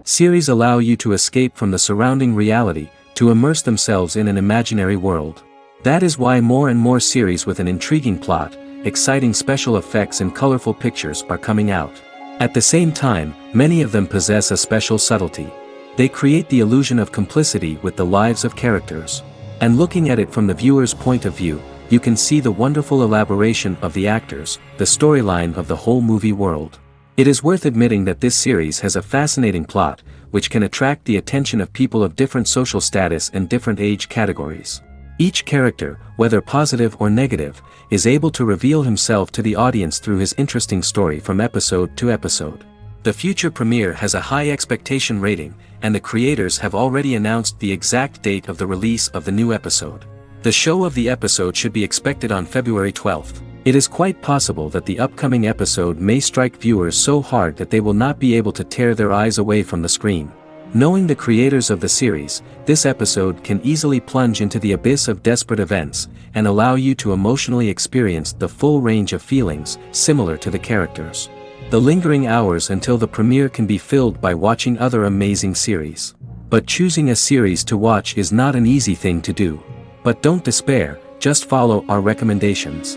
Series allow you to escape from the surrounding reality, to immerse themselves in an imaginary world. That is why more and more series with an intriguing plot, exciting special effects and colorful pictures are coming out. At the same time, many of them possess a special subtlety. They create the illusion of complicity with the lives of characters. And looking at it from the viewer's point of view, you can see the wonderful elaboration of the actors, the storyline of the whole movie world. It is worth admitting that this series has a fascinating plot, which can attract the attention of people of different social status and different age categories. Each character, whether positive or negative, is able to reveal himself to the audience through his interesting story from episode to episode. The future premiere has a high expectation rating, and the creators have already announced the exact date of the release of the new episode. The show of the episode should be expected on February 12th. It is quite possible that the upcoming episode may strike viewers so hard that they will not be able to tear their eyes away from the screen. Knowing the creators of the series, this episode can easily plunge into the abyss of desperate events, and allow you to emotionally experience the full range of feelings, similar to the characters. The lingering hours until the premiere can be filled by watching other amazing series. But choosing a series to watch is not an easy thing to do. But don't despair, just follow our recommendations.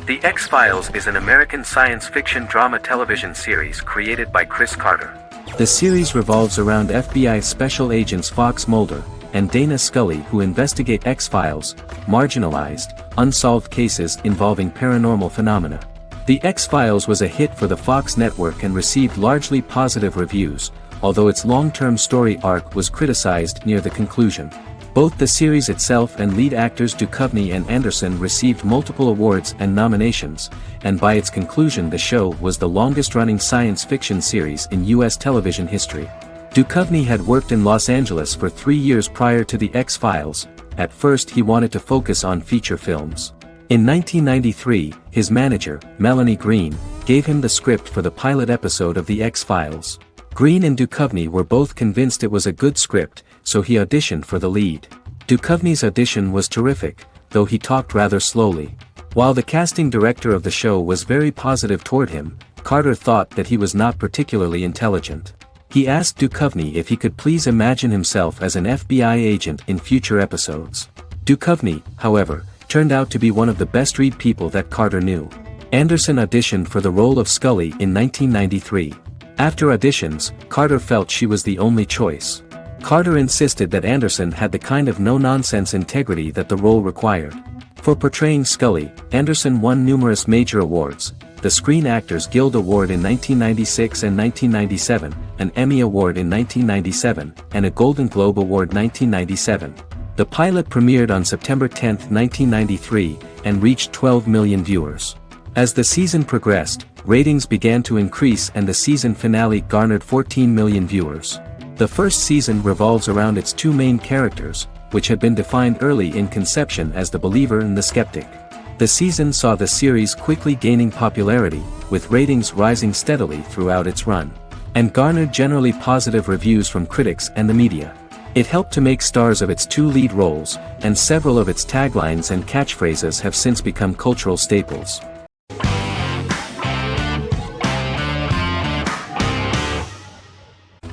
The X-Files is an American science fiction drama television series created by Chris Carter. The series revolves around FBI special agents Fox Mulder and Dana Scully who investigate X-Files, marginalized, unsolved cases involving paranormal phenomena. The X-Files was a hit for the Fox network and received largely positive reviews, although its long-term story arc was criticized near the conclusion. Both the series itself and lead actors Duchovny and Anderson received multiple awards and nominations, and by its conclusion the show was the longest-running science fiction series in U.S. television history. Duchovny had worked in Los Angeles for 3 years prior to The X-Files. At first he wanted to focus on feature films. In 1993, his manager, Melanie Green, gave him the script for the pilot episode of The X-Files. Green and Duchovny were both convinced it was a good script, so he auditioned for the lead. Duchovny's audition was terrific, though he talked rather slowly. While the casting director of the show was very positive toward him, Carter thought that he was not particularly intelligent. He asked Duchovny if he could please imagine himself as an FBI agent in future episodes. Duchovny, however, turned out to be one of the best-read people that Carter knew. Anderson auditioned for the role of Scully in 1993. After auditions, Carter felt she was the only choice. Carter insisted that Anderson had the kind of no-nonsense integrity that the role required. For portraying Scully, Anderson won numerous major awards, the Screen Actors Guild Award in 1996 and 1997, an Emmy Award in 1997, and a Golden Globe Award 1997. The pilot premiered on September 10, 1993, and reached 12 million viewers. As the season progressed, ratings began to increase and the season finale garnered 14 million viewers. The first season revolves around its two main characters, which had been defined early in conception as the believer and the skeptic. The season saw the series quickly gaining popularity, with ratings rising steadily throughout its run, and garnered generally positive reviews from critics and the media. It helped to make stars of its two lead roles, and several of its taglines and catchphrases have since become cultural staples.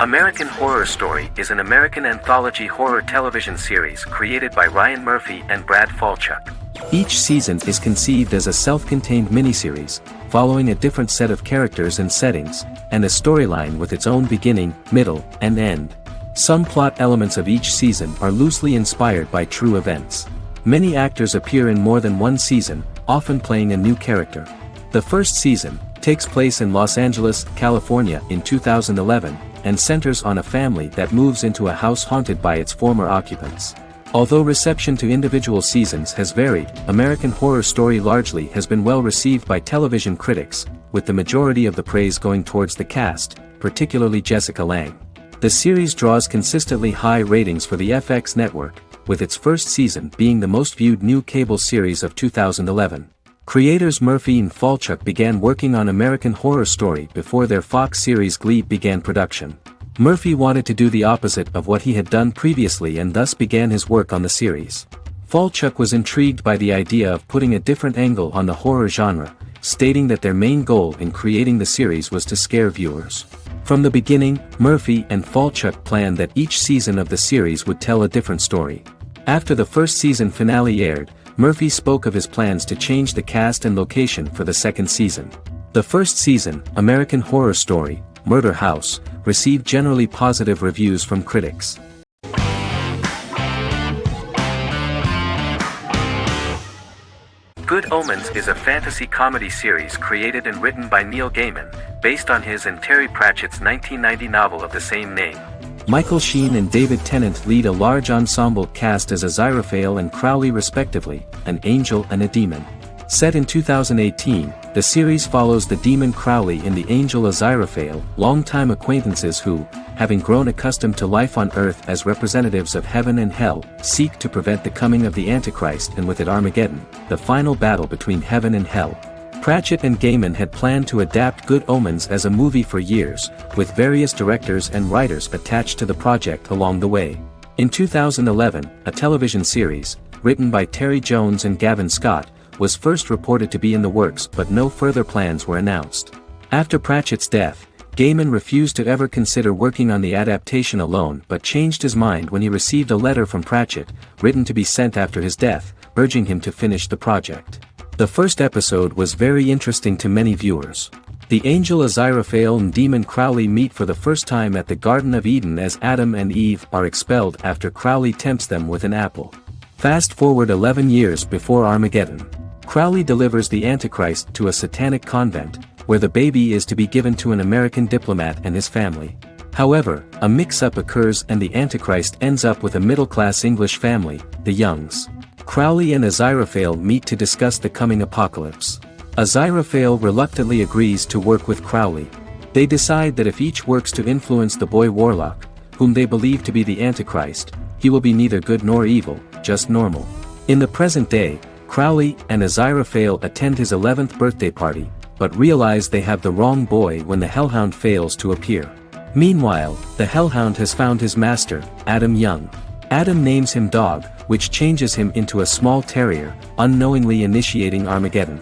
American Horror Story is an American anthology horror television series created by Ryan Murphy and Brad Falchuk. Each season is conceived as a self-contained miniseries, following a different set of characters and settings, and a storyline with its own beginning, middle, and end. Some plot elements of each season are loosely inspired by true events. Many actors appear in more than one season, often playing a new character. The first season takes place in Los Angeles, California in 2011, and centers on a family that moves into a house haunted by its former occupants. Although reception to individual seasons has varied, American Horror Story largely has been well received by television critics, with the majority of the praise going towards the cast, particularly Jessica Lange. The series draws consistently high ratings for the FX network, with its first season being the most viewed new cable series of 2011. Creators Murphy and Falchuk began working on American Horror Story before their Fox series Glee began production. Murphy wanted to do the opposite of what he had done previously and thus began his work on the series. Falchuk was intrigued by the idea of putting a different angle on the horror genre, stating that their main goal in creating the series was to scare viewers. From the beginning, Murphy and Falchuk planned that each season of the series would tell a different story. After the first season finale aired, Murphy spoke of his plans to change the cast and location for the second season. The first season, American Horror Story, Murder House, received generally positive reviews from critics. Good Omens is a fantasy comedy series created and written by Neil Gaiman, based on his and Terry Pratchett's 1990 novel of the same name. Michael Sheen and David Tennant lead a large ensemble cast as Aziraphale and Crowley respectively, an angel and a demon. Set in 2018, the series follows the demon Crowley and the angel Aziraphale, longtime acquaintances who, having grown accustomed to life on Earth as representatives of heaven and hell, seek to prevent the coming of the Antichrist and with it Armageddon, the final battle between heaven and hell. Pratchett and Gaiman had planned to adapt Good Omens as a movie for years, with various directors and writers attached to the project along the way. In 2011, a television series, written by Terry Jones and Gavin Scott, was first reported to be in the works but no further plans were announced. After Pratchett's death, Gaiman refused to ever consider working on the adaptation alone but changed his mind when he received a letter from Pratchett, written to be sent after his death, urging him to finish the project. The first episode was very interesting to many viewers. The angel Aziraphale and demon Crowley meet for the first time at the Garden of Eden as Adam and Eve are expelled after Crowley tempts them with an apple. Fast forward 11 years before Armageddon. Crowley delivers the Antichrist to a satanic convent, where the baby is to be given to an American diplomat and his family. However, a mix-up occurs and the Antichrist ends up with a middle-class English family, the Youngs. Crowley and Aziraphale meet to discuss the coming apocalypse. Aziraphale reluctantly agrees to work with Crowley. They decide that if each works to influence the boy Warlock, whom they believe to be the Antichrist, he will be neither good nor evil, just normal. In the present day, Crowley and Aziraphale attend his 11th birthday party, but realize they have the wrong boy when the Hellhound fails to appear. Meanwhile, the Hellhound has found his master, Adam Young. Adam names him Dog, which changes him into a small terrier, unknowingly initiating Armageddon.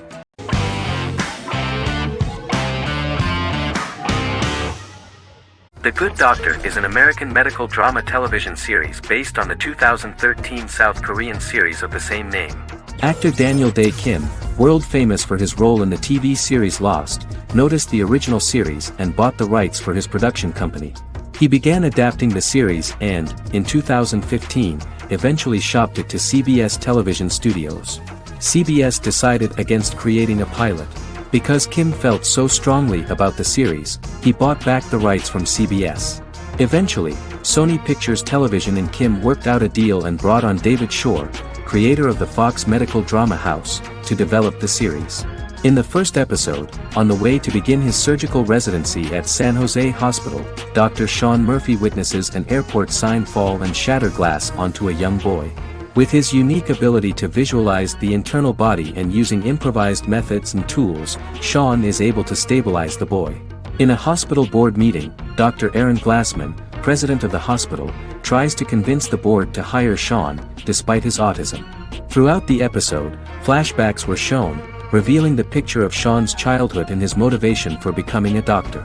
The Good Doctor is an American medical drama television series based on the 2013 South Korean series of the same name. Actor Daniel Dae Kim, world famous for his role in the TV series Lost, noticed the original series and bought the rights for his production company. He began adapting the series and, in 2015, eventually shopped it to CBS Television Studios. CBS decided against creating a pilot. Because Kim felt so strongly about the series, he bought back the rights from CBS. Eventually, Sony Pictures Television and Kim worked out a deal and brought on David Shore, creator of the Fox Medical Drama House, to develop the series. In the first episode, on the way to begin his surgical residency at San Jose Hospital, Dr. Sean Murphy witnesses an airport sign fall and shatter glass onto a young boy. With his unique ability to visualize the internal body and using improvised methods and tools, Sean is able to stabilize the boy. In a hospital board meeting, Dr. Aaron Glassman, president of the hospital, tries to convince the board to hire Sean, despite his autism. Throughout the episode, flashbacks were shown, revealing the picture of Sean's childhood and his motivation for becoming a doctor.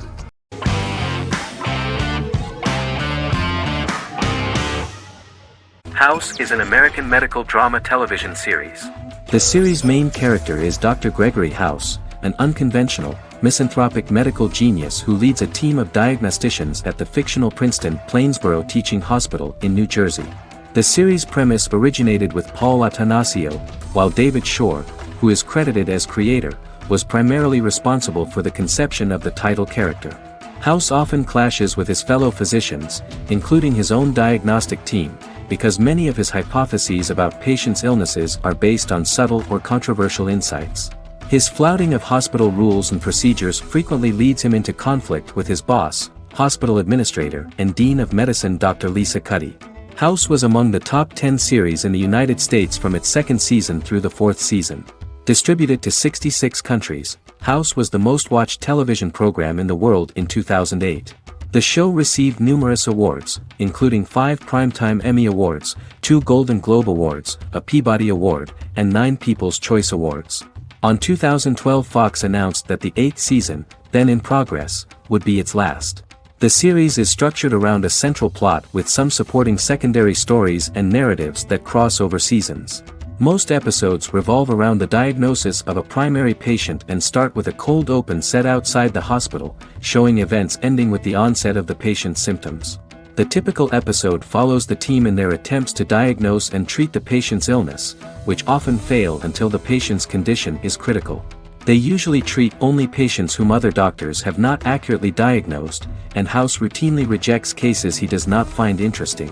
House is an American medical drama television series. The series' main character is Dr. Gregory House, an unconventional, misanthropic medical genius who leads a team of diagnosticians at the fictional Princeton Plainsboro Teaching Hospital in New Jersey. The series' premise originated with Paul Attanasio, while David Shore, who is credited as creator, was primarily responsible for the conception of the title character. House often clashes with his fellow physicians, including his own diagnostic team, because many of his hypotheses about patients' illnesses are based on subtle or controversial insights. His flouting of hospital rules and procedures frequently leads him into conflict with his boss, hospital administrator and dean of medicine Dr. Lisa Cuddy. House was among the top 10 series in the United States from its second season through the fourth season. Distributed to 66 countries, House was the most-watched television program in the world in 2008. The show received numerous awards, including 5 Primetime Emmy Awards, 2 Golden Globe Awards, a Peabody Award, and 9 People's Choice Awards. On 2012 Fox announced that the 8th season, then in progress, would be its last. The series is structured around a central plot with some supporting secondary stories and narratives that cross over seasons. Most episodes revolve around the diagnosis of a primary patient and start with a cold open set outside the hospital, showing events ending with the onset of the patient's symptoms. The typical episode follows the team in their attempts to diagnose and treat the patient's illness, which often fail until the patient's condition is critical. They usually treat only patients whom other doctors have not accurately diagnosed, and House routinely rejects cases he does not find interesting.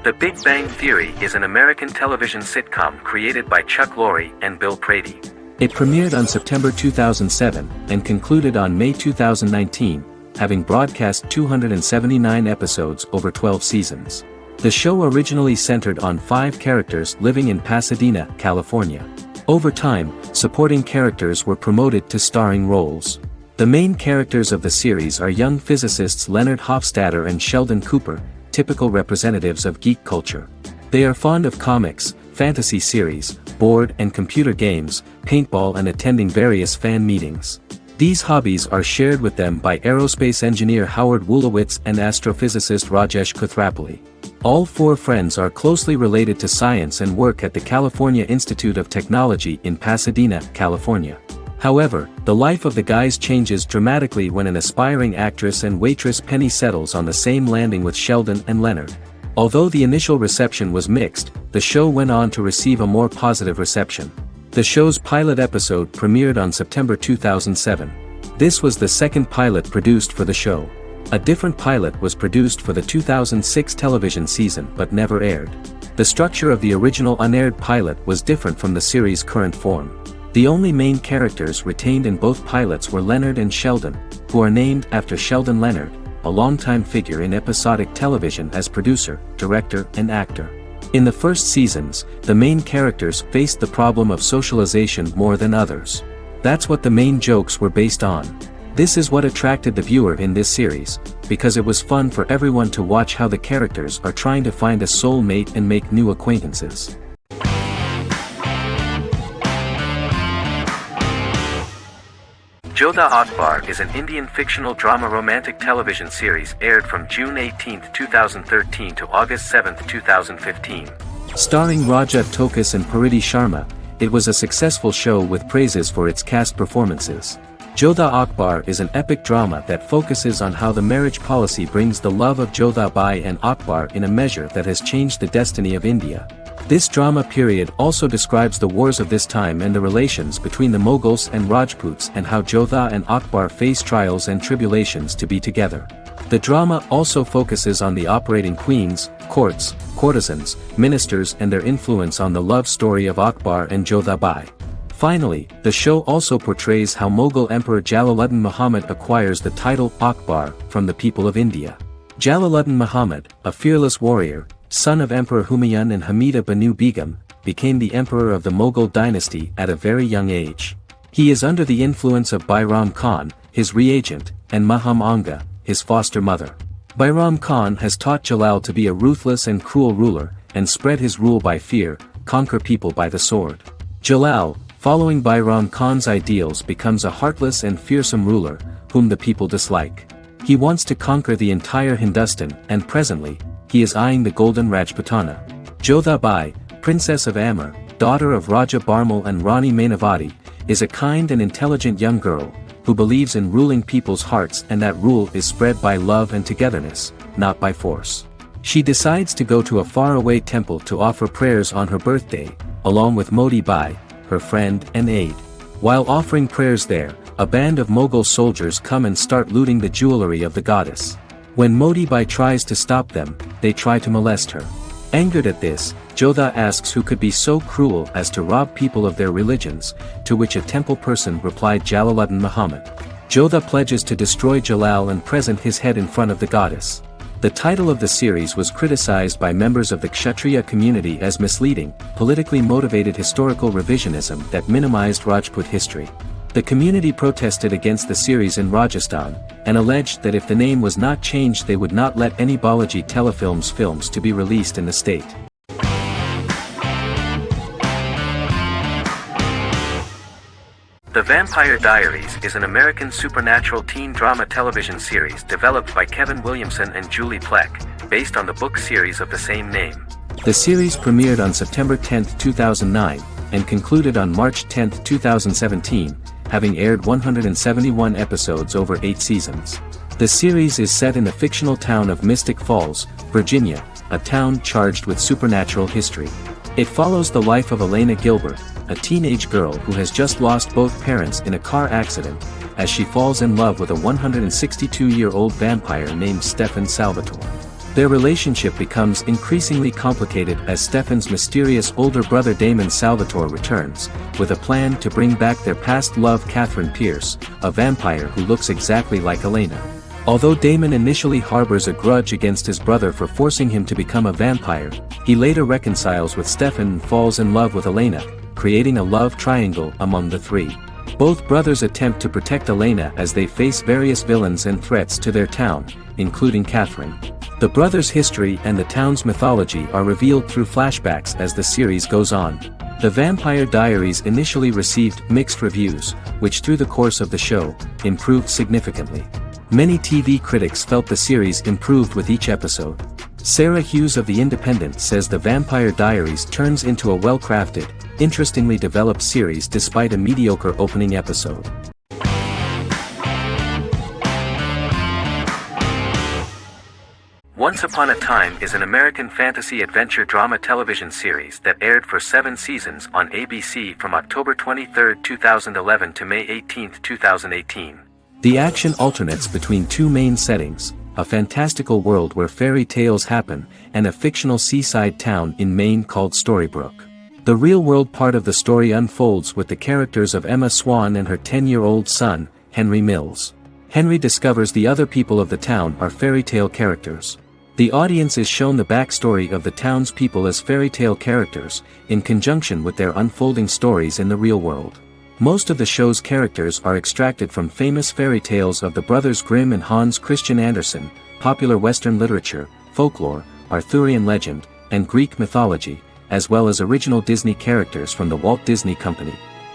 The Big Bang Theory is an American television sitcom created by Chuck Lorre and Bill Prady. It premiered on September 2007 and concluded on May 2019, having broadcast 279 episodes over 12 seasons. The show originally centered on 5 characters living in Pasadena, California. Over time, supporting characters were promoted to starring roles. The main characters of the series are young physicists Leonard Hofstadter and Sheldon Cooper, typical representatives of geek culture. They are fond of comics, fantasy series, board and computer games, paintball and attending various fan meetings. These hobbies are shared with them by aerospace engineer Howard Wolowitz and astrophysicist Rajesh Kuthrapalli. All 4 friends are closely related to science and work at the California Institute of Technology in Pasadena, California. However, the life of the guys changes dramatically when an aspiring actress and waitress Penny settles on the same landing with Sheldon and Leonard. Although the initial reception was mixed, the show went on to receive a more positive reception. The show's pilot episode premiered on September 2007. This was the second pilot produced for the show. A different pilot was produced for the 2006 television season but never aired. The structure of the original unaired pilot was different from the series' current form. The only main characters retained in both pilots were Leonard and Sheldon, who are named after Sheldon Leonard, a longtime figure in episodic television as producer, director, and actor. In the first seasons, the main characters faced the problem of socialization more than others. That's what the main jokes were based on. This is what attracted the viewer in this series, because it was fun for everyone to watch how the characters are trying to find a soul mate and make new acquaintances. Jodha Akbar is an Indian fictional drama romantic television series aired from June 18, 2013 to August 7, 2015. Starring Raja Tokas and Pariti Sharma, it was a successful show with praises for its cast performances. Jodha Akbar is an epic drama that focuses on how the marriage policy brings the love of Jodha Bai and Akbar in a measure that has changed the destiny of India. This drama period also describes the wars of this time and the relations between the Mughals and Rajputs and how Jodha and Akbar face trials and tribulations to be together. The drama also focuses on the operating queens, courts, courtesans, ministers and their influence on the love story of Akbar and Jodha Bai. Finally, the show also portrays how Mughal Emperor Jalaluddin Muhammad acquires the title Akbar from the people of India. Jalaluddin Muhammad, a fearless warrior, son of Emperor Humayun and Hamida Banu Begum, became the emperor of the Mughal dynasty at a very young age. He is under the influence of Bairam Khan, his reagent, and Maham Anga, his foster mother. Bairam Khan has taught Jalal to be a ruthless and cruel ruler, and spread his rule by fear, conquer people by the sword. Jalal, following Bairam Khan's ideals, becomes a heartless and fearsome ruler, whom the people dislike. He wants to conquer the entire Hindustan, and presently, he is eyeing the Golden Rajputana. Jodha Bai, Princess of Amber, daughter of Raja Barmal and Rani Mainavati, is a kind and intelligent young girl, who believes in ruling people's hearts and that rule is spread by love and togetherness, not by force. She decides to go to a faraway temple to offer prayers on her birthday, along with Modi Bai, her friend and aide. While offering prayers there, a band of Mughal soldiers come and start looting the jewelry of the goddess. When Modi Bai tries to stop them, they try to molest her. Angered at this, Jodha asks who could be so cruel as to rob people of their religions, to which a temple person replied Jalaluddin Muhammad. Jodha pledges to destroy Jalal and present his head in front of the goddess. The title of the series was criticized by members of the Kshatriya community as misleading, politically motivated historical revisionism that minimized Rajput history. The community protested against the series in Rajasthan, and alleged that if the name was not changed they would not let any Balaji Telefilms films to be released in the state. The Vampire Diaries is an American supernatural teen drama television series developed by Kevin Williamson and Julie Plec, based on the book series of the same name. The series premiered on September 10, 2009, and concluded on March 10, 2017, having aired 171 episodes over 8 seasons. The series is set in the fictional town of Mystic Falls, Virginia, a town charged with supernatural history. It follows the life of Elena Gilbert, a teenage girl who has just lost both parents in a car accident, as she falls in love with a 162-year-old vampire named Stefan Salvatore. Their relationship becomes increasingly complicated as Stefan's mysterious older brother Damon Salvatore returns, with a plan to bring back their past love Catherine Pierce, a vampire who looks exactly like Elena. Although Damon initially harbors a grudge against his brother for forcing him to become a vampire, he later reconciles with Stefan and falls in love with Elena, creating a love triangle among the three. Both brothers attempt to protect Elena as they face various villains and threats to their town, including Catherine. The brothers' history and the town's mythology are revealed through flashbacks as the series goes on. The Vampire Diaries initially received mixed reviews, which through the course of the show, improved significantly. Many TV critics felt the series improved with each episode. Sarah Hughes of The Independent says The Vampire Diaries turns into a well-crafted, interestingly developed series despite a mediocre opening episode. Once Upon a Time is an American fantasy adventure drama television series that aired for 7 seasons on ABC from October 23, 2011 to May 18, 2018. The action alternates between two main settings, a fantastical world where fairy tales happen, and a fictional seaside town in Maine called Storybrooke. The real-world part of the story unfolds with the characters of Emma Swan and her 10-year-old son, Henry Mills. Henry discovers the other people of the town are fairy tale characters. The audience is shown the backstory of the town's people as fairy tale characters, in conjunction with their unfolding stories in the real world. Most of the show's characters are extracted from famous fairy tales of the Brothers Grimm and Hans Christian Andersen, popular Western literature, folklore, Arthurian legend, and Greek mythology, as well as original Disney characters from the Walt Disney Company.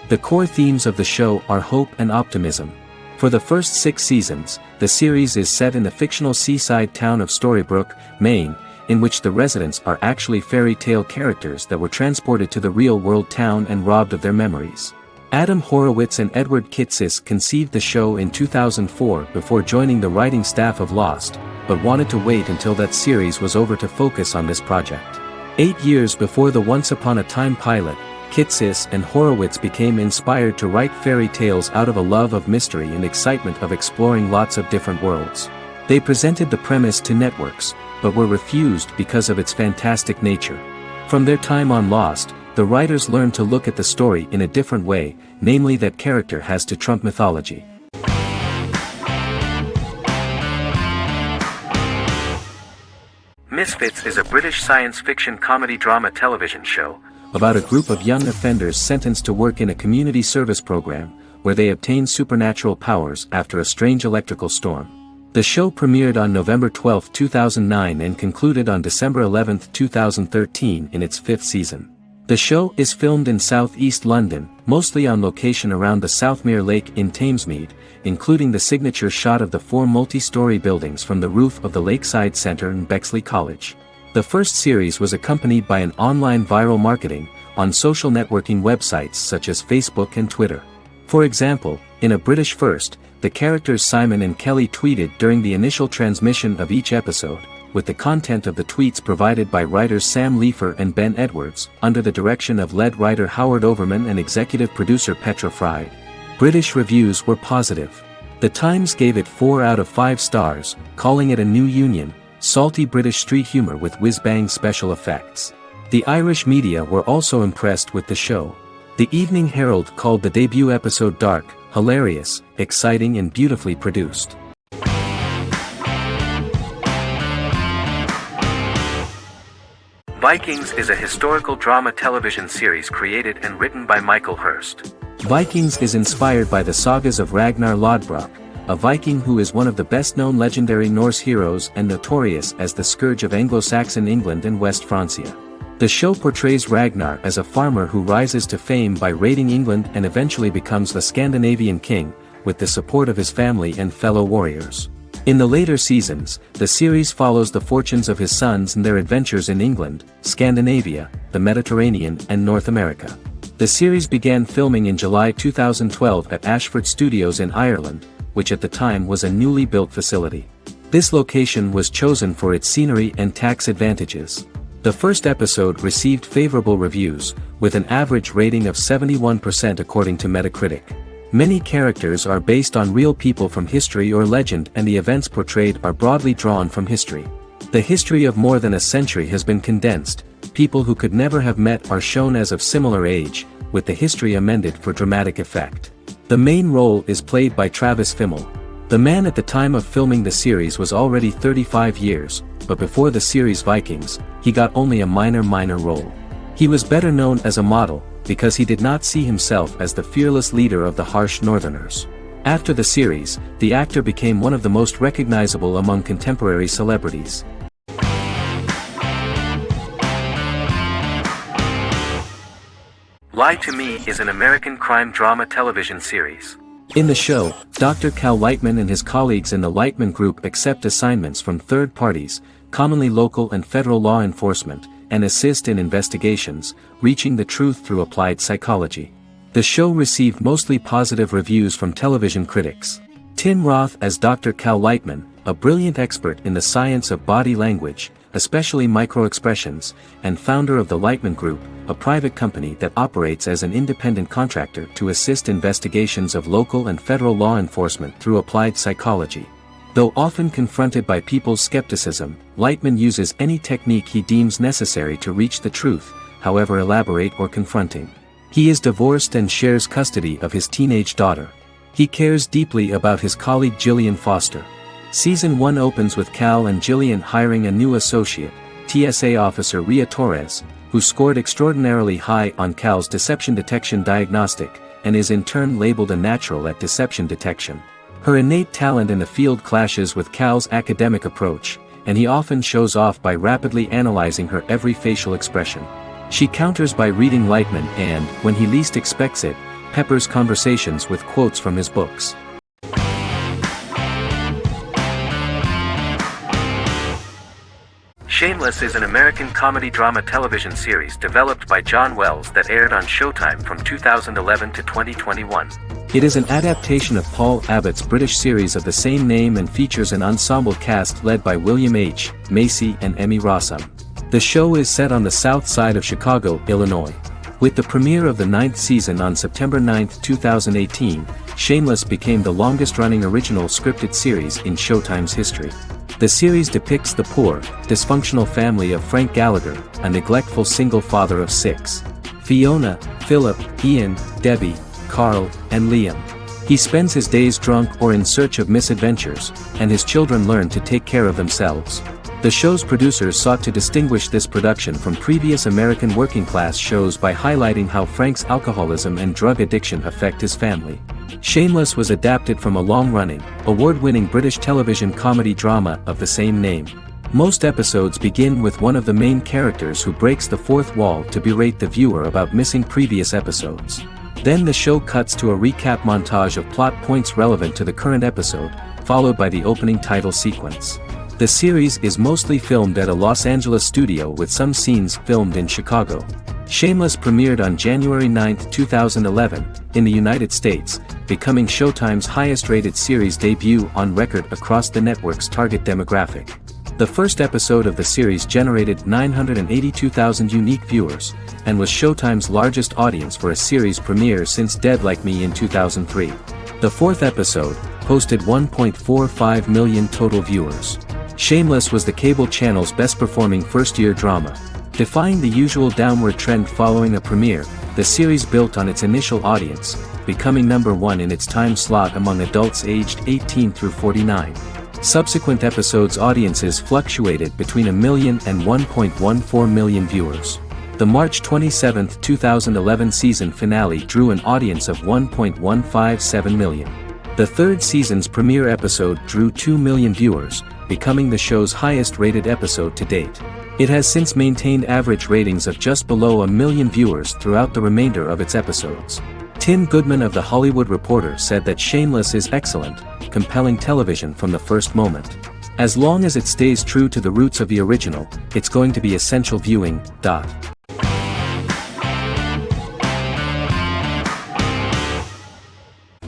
The core themes of the show are hope and optimism. For the first 6 seasons, the series is set in the fictional seaside town of Storybrooke, Maine, in which the residents are actually fairy tale characters that were transported to the real-world town and robbed of their memories. Adam Horowitz and Edward Kitsis conceived the show in 2004 before joining the writing staff of Lost, but wanted to wait until that series was over to focus on this project. 8 years before the Once Upon a Time pilot, Kitsis and Horowitz became inspired to write fairy tales out of a love of mystery and excitement of exploring lots of different worlds. They presented the premise to networks, but were refused because of its fantastic nature. From their time on Lost, the writers learned to look at the story in a different way, namely that character has to trump mythology. Misfits is a British science fiction comedy drama television show about a group of young offenders sentenced to work in a community service program, where they obtain supernatural powers after a strange electrical storm. The show premiered on November 12, 2009 and concluded on December 11, 2013 in its 5th season. The show is filmed in southeast London, mostly on location around the Southmere Lake in Thamesmead, including the signature shot of the 4 multi-story buildings from the roof of the Lakeside Centre in Bexley College. The first series was accompanied by an online viral marketing on social networking websites such as Facebook and Twitter. For example, in a British first, the characters Simon and Kelly tweeted during the initial transmission of each episode, with the content of the tweets provided by writers Sam Leifer and Ben Edwards, under the direction of lead writer Howard Overman and executive producer Petra Fried. British reviews were positive. The Times gave it 4 out of 5 stars, calling it a new union, salty British street humor with whiz-bang special effects. The Irish media were also impressed with the show. The Evening Herald called the debut episode dark, hilarious, exciting and beautifully produced. Vikings is a historical drama television series created and written by Michael Hurst. Vikings is inspired by the sagas of Ragnar Lodbrok, a Viking who is one of the best-known legendary Norse heroes and notorious as the scourge of Anglo-Saxon England and West Francia. The show portrays Ragnar as a farmer who rises to fame by raiding England and eventually becomes the Scandinavian king, with the support of his family and fellow warriors. In the later seasons, the series follows the fortunes of his sons and their adventures in England, Scandinavia, the Mediterranean and North America. The series began filming in July 2012 at Ashford Studios in Ireland, which at the time was a newly built facility. This location was chosen for its scenery and tax advantages. The first episode received favorable reviews, with an average rating of 71% according to Metacritic. Many characters are based on real people from history or legend, and the events portrayed are broadly drawn from history. The history of more than a century has been condensed. People who could never have met are shown as of similar age, with the history amended for dramatic effect. The main role is played by Travis Fimmel. The man at the time of filming the series was already 35 years, but before the series Vikings, he got only a minor role. He was better known as a model, because he did not see himself as the fearless leader of the harsh Northerners. After the series, the actor became one of the most recognizable among contemporary celebrities. Lie to Me is an American crime drama television series. In the show, Dr. Cal Lightman and his colleagues in the Lightman Group accept assignments from third parties, commonly local and federal law enforcement, and assist in investigations, reaching the truth through applied psychology. The show received mostly positive reviews from television critics. Tim Roth as Dr. Cal Lightman, a brilliant expert in the science of body language, especially microexpressions, and founder of the Lightman Group, a private company that operates as an independent contractor to assist investigations of local and federal law enforcement through applied psychology. Though often confronted by people's skepticism, Lightman uses any technique he deems necessary to reach the truth, however elaborate or confronting. He is divorced and shares custody of his teenage daughter. He cares deeply about his colleague Gillian Foster. Season 1 opens with Cal and Gillian hiring a new associate, TSA officer Rhea Torres, who scored extraordinarily high on Cal's deception detection diagnostic, and is in turn labeled a natural at deception detection. Her innate talent in the field clashes with Cal's academic approach, and he often shows off by rapidly analyzing her every facial expression. She counters by reading Lightman and, when he least expects it, peppers conversations with quotes from his books. Shameless is an American comedy drama television series developed by John Wells that aired on Showtime from 2011 to 2021. It is an adaptation of Paul Abbott's British series of the same name and features an ensemble cast led by William H. Macy and Emmy Rossum. The show is set on the south side of Chicago, Illinois. With the premiere of the 9th season on September 9, 2018, Shameless became the longest-running original scripted series in Showtime's history. The series depicts the poor, dysfunctional family of Frank Gallagher, a neglectful single father of 6. Fiona, Philip, Ian, Debbie, Carl, and Liam. He spends his days drunk or in search of misadventures, and his children learn to take care of themselves. The show's producers sought to distinguish this production from previous American working-class shows by highlighting how Frank's alcoholism and drug addiction affect his family. Shameless was adapted from a long-running, award-winning British television comedy drama of the same name. Most episodes begin with one of the main characters who breaks the fourth wall to berate the viewer about missing previous episodes. Then the show cuts to a recap montage of plot points relevant to the current episode, followed by the opening title sequence. The series is mostly filmed at a Los Angeles studio with some scenes filmed in Chicago. Shameless premiered on January 9, 2011, in the United States, becoming Showtime's highest-rated series debut on record across the network's target demographic. The first episode of the series generated 982,000 unique viewers, and was Showtime's largest audience for a series premiere since Dead Like Me in 2003. The fourth episode posted 1.45 million total viewers. Shameless was the cable channel's best-performing first-year drama. Defying the usual downward trend following a premiere, the series built on its initial audience, becoming number 1 in its time slot among adults aged 18 through 49. Subsequent episodes' audiences fluctuated between 1 million and 1.14 million viewers. The March 27, 2011 season finale drew an audience of 1.157 million. The third season's premiere episode drew 2 million viewers, becoming the show's highest-rated episode to date. It has since maintained average ratings of just below 1 million viewers throughout the remainder of its episodes. Tim Goodman of The Hollywood Reporter said that Shameless is excellent, compelling television from the first moment. As long as it stays true to the roots of the original, it's going to be essential viewing.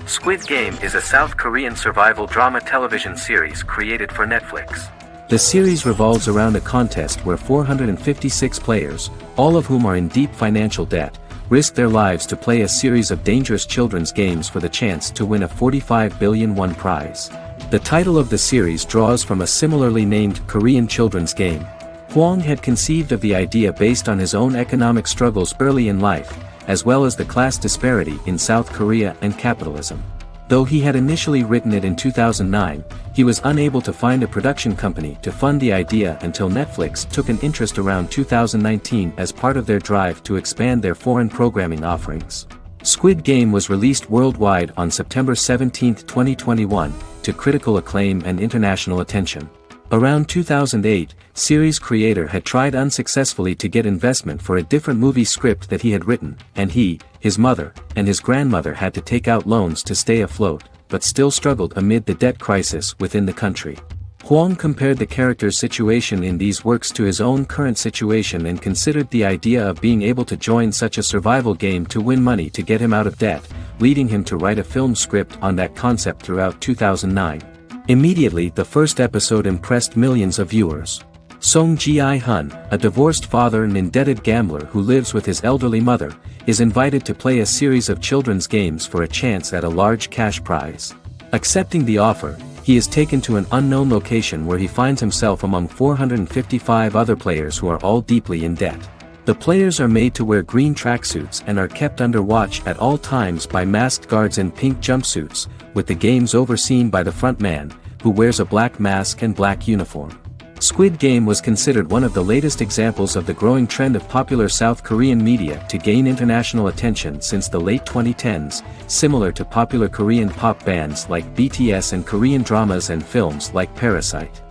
Squid Game is a South Korean survival drama television series created for Netflix. The series revolves around a contest where 456 players, all of whom are in deep financial debt, risk their lives to play a series of dangerous children's games for the chance to win a 45 billion won prize. The title of the series draws from a similarly named Korean children's game. Hwang had conceived of the idea based on his own economic struggles early in life, as well as the class disparity in South Korea and capitalism. Though he had initially written it in 2009, he was unable to find a production company to fund the idea until Netflix took an interest around 2019 as part of their drive to expand their foreign programming offerings. Squid Game was released worldwide on September 17, 2021, to critical acclaim and international attention. Around 2008, series creator had tried unsuccessfully to get investment for a different movie script that he had written, and he, his mother, and his grandmother had to take out loans to stay afloat, but still struggled amid the debt crisis within the country. Hwang compared the character's situation in these works to his own current situation and considered the idea of being able to join such a survival game to win money to get him out of debt, leading him to write a film script on that concept throughout 2009. Immediately the first episode impressed millions of viewers. Song Ji-hun, a divorced father and indebted gambler who lives with his elderly mother, is invited to play a series of children's games for a chance at a large cash prize. Accepting the offer, he is taken to an unknown location where he finds himself among 455 other players who are all deeply in debt. The players are made to wear green tracksuits and are kept under watch at all times by masked guards in pink jumpsuits, with the games overseen by the front man, who wears a black mask and black uniform. Squid Game was considered one of the latest examples of the growing trend of popular South Korean media to gain international attention since the late 2010s, similar to popular Korean pop bands like BTS and Korean dramas and films like Parasite.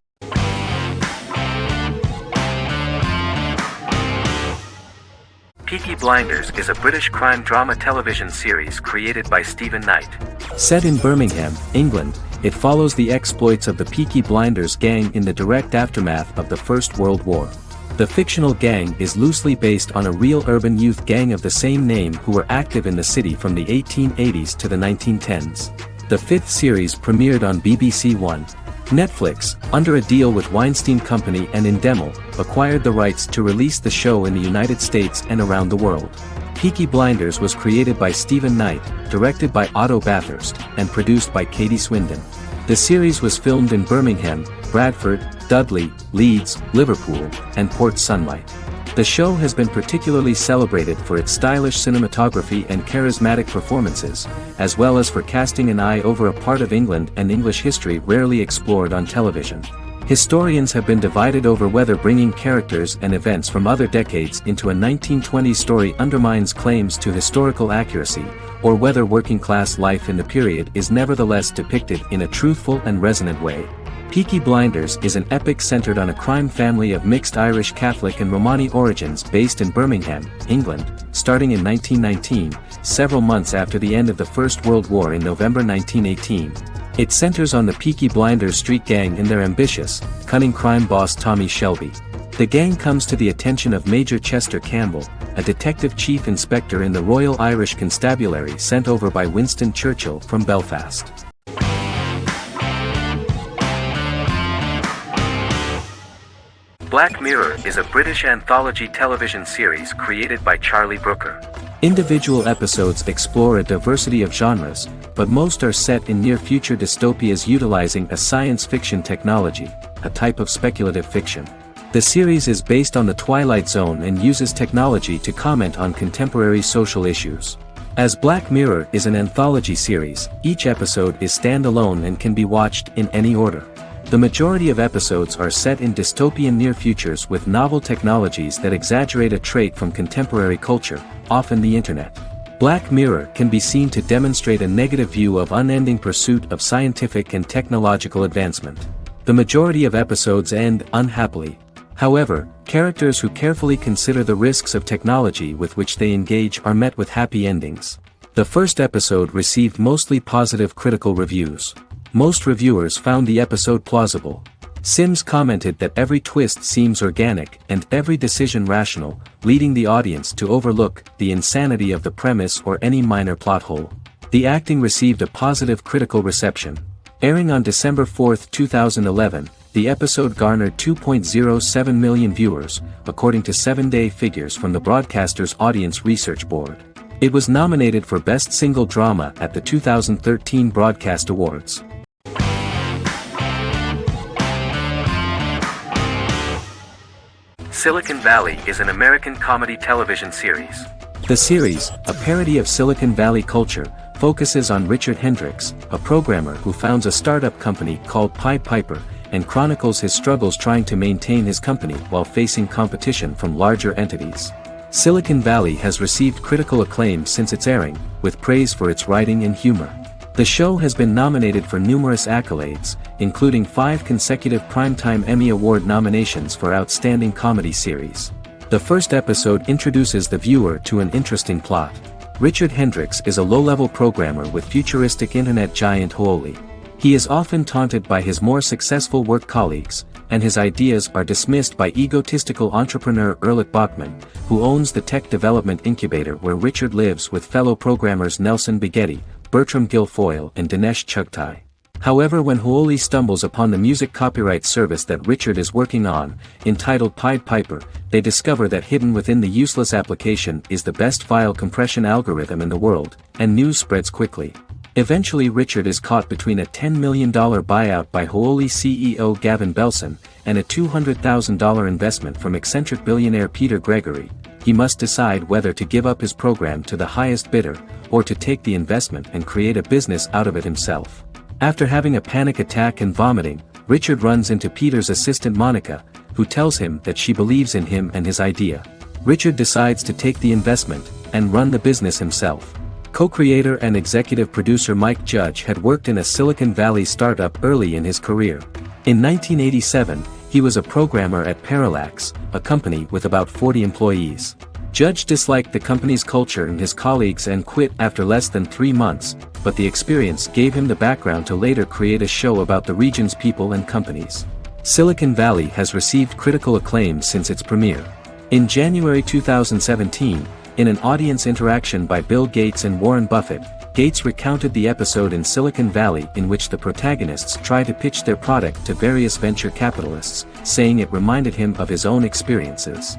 Peaky Blinders is a British crime drama television series created by Stephen Knight. Set in Birmingham, England, it follows the exploits of the Peaky Blinders gang in the direct aftermath of the First World War. The fictional gang is loosely based on a real urban youth gang of the same name who were active in the city from the 1880s to the 1910s. The fifth series premiered on BBC One. Netflix, under a deal with Weinstein Company and Endemol, acquired the rights to release the show in the United States and around the world. Peaky Blinders was created by Stephen Knight, directed by Otto Bathurst, and produced by Katie Swindon. The series was filmed in Birmingham, Bradford, Dudley, Leeds, Liverpool, and Port Sunlight. The show has been particularly celebrated for its stylish cinematography and charismatic performances, as well as for casting an eye over a part of England and English history rarely explored on television. Historians have been divided over whether bringing characters and events from other decades into a 1920s story undermines claims to historical accuracy, or whether working-class life in the period is nevertheless depicted in a truthful and resonant way. Peaky Blinders is an epic centered on a crime family of mixed Irish Catholic and Romani origins based in Birmingham, England, starting in 1919, several months after the end of the First World War in November 1918. It centers on the Peaky Blinders street gang and their ambitious, cunning crime boss Tommy Shelby. The gang comes to the attention of Major Chester Campbell, a detective chief inspector in the Royal Irish Constabulary sent over by Winston Churchill from Belfast. Black Mirror is a British anthology television series created by Charlie Brooker. Individual episodes explore a diversity of genres, but most are set in near-future dystopias utilizing a science fiction technology, a type of speculative fiction. The series is based on the Twilight Zone and uses technology to comment on contemporary social issues. As Black Mirror is an anthology series, each episode is standalone and can be watched in any order. The majority of episodes are set in dystopian near futures with novel technologies that exaggerate a trait from contemporary culture, often the internet. Black Mirror can be seen to demonstrate a negative view of unending pursuit of scientific and technological advancement. The majority of episodes end unhappily. However, characters who carefully consider the risks of technology with which they engage are met with happy endings. The first episode received mostly positive critical reviews. Most reviewers found the episode plausible. Sims commented that every twist seems organic and every decision rational, leading the audience to overlook the insanity of the premise or any minor plot hole. The acting received a positive critical reception. Airing on December 4, 2011, the episode garnered 2.07 million viewers, according to 7-day figures from the broadcaster's Audience Research Board. It was nominated for Best Single Drama at the 2013 Broadcast Awards. Silicon Valley is an American comedy television series. The series, a parody of Silicon Valley culture, focuses on Richard Hendricks, a programmer who founds a startup company called Pied Piper, and chronicles his struggles trying to maintain his company while facing competition from larger entities. Silicon Valley has received critical acclaim since its airing, with praise for its writing and humor. The show has been nominated for numerous accolades, including 5 consecutive Primetime Emmy Award nominations for Outstanding Comedy Series. The first episode introduces the viewer to an interesting plot. Richard Hendricks is a low-level programmer with futuristic internet giant Huoli. He is often taunted by his more successful work colleagues, and his ideas are dismissed by egotistical entrepreneur Erlich Bachman, who owns the tech development incubator where Richard lives with fellow programmers Nelson Bighetti, Bertram Guilfoyle and Dinesh Chugtai. However, when Huoli stumbles upon the music copyright service that Richard is working on, entitled Pied Piper, they discover that hidden within the useless application is the best file compression algorithm in the world, and news spreads quickly. Eventually Richard is caught between a $10 million buyout by Huoli CEO Gavin Belson, and a $200,000 investment from eccentric billionaire Peter Gregory. He must decide whether to give up his program to the highest bidder, or to take the investment and create a business out of it himself. After having a panic attack and vomiting, Richard runs into Peter's assistant Monica, who tells him that she believes in him and his idea. Richard decides to take the investment, and run the business himself. Co-creator and executive producer Mike Judge had worked in a Silicon Valley startup early in his career. In 1987, he was a programmer at Parallax, a company with about 40 employees. Judge disliked the company's culture and his colleagues and quit after less than 3 months, but the experience gave him the background to later create a show about the region's people and companies. Silicon Valley has received critical acclaim since its premiere. In January 2017, in an audience interaction by Bill Gates and Warren Buffett, Gates recounted the episode in Silicon Valley in which the protagonists try to pitch their product to various venture capitalists, saying it reminded him of his own experiences.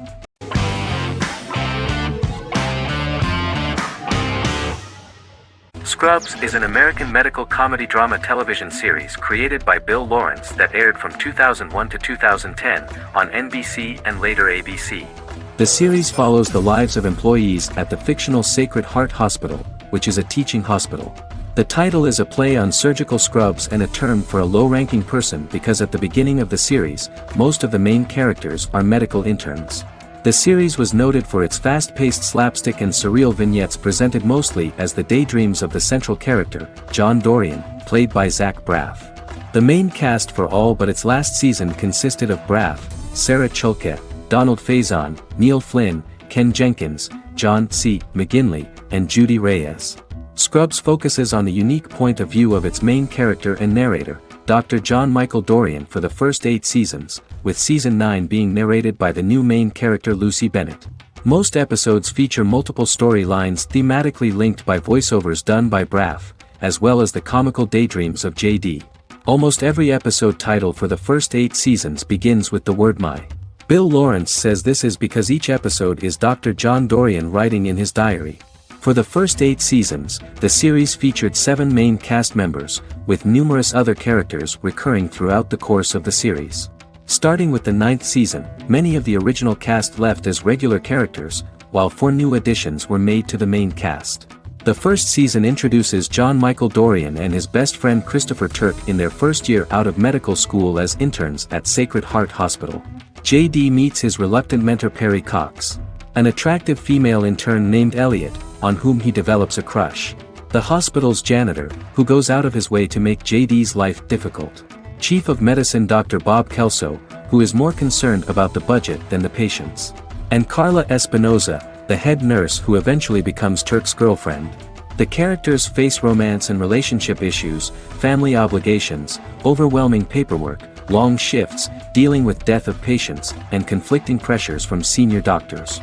Scrubs is an American medical comedy drama television series created by Bill Lawrence that aired from 2001 to 2010 on NBC and later ABC. The series follows the lives of employees at the fictional Sacred Heart Hospital, which is a teaching hospital. The title is a play on surgical scrubs and a term for a low-ranking person because at the beginning of the series, most of the main characters are medical interns. The series was noted for its fast-paced slapstick and surreal vignettes presented mostly as the daydreams of the central character, John Dorian, played by Zach Braff. The main cast for all but its last season consisted of Braff, Sarah Chulke, Donald Faison, Neil Flynn, Ken Jenkins, John C. McGinley, and Judy Reyes. Scrubs focuses on the unique point of view of its main character and narrator, Dr. John Michael Dorian for the first 8 seasons, with season 9 being narrated by the new main character Lucy Bennett. Most episodes feature multiple storylines thematically linked by voiceovers done by Braff, as well as the comical daydreams of JD. Almost every episode title for the first 8 seasons begins with the word my. Bill Lawrence says this is because each episode is Dr. John Dorian writing in his diary. For the first 8 seasons, the series featured 7 main cast members, with numerous other characters recurring throughout the course of the series. Starting with the 9th season, many of the original cast left as regular characters, while 4 new additions were made to the main cast. The first season introduces John Michael Dorian and his best friend Christopher Turk in their first year out of medical school as interns at Sacred Heart Hospital. JD meets his reluctant mentor Perry Cox, an attractive female intern named Elliot, on whom he develops a crush. The hospital's janitor, who goes out of his way to make JD's life difficult. Chief of Medicine Dr. Bob Kelso, who is more concerned about the budget than the patients. And Carla Espinoza, the head nurse who eventually becomes Turk's girlfriend. The characters face romance and relationship issues, family obligations, overwhelming paperwork, long shifts, dealing with death of patients, and conflicting pressures from senior doctors.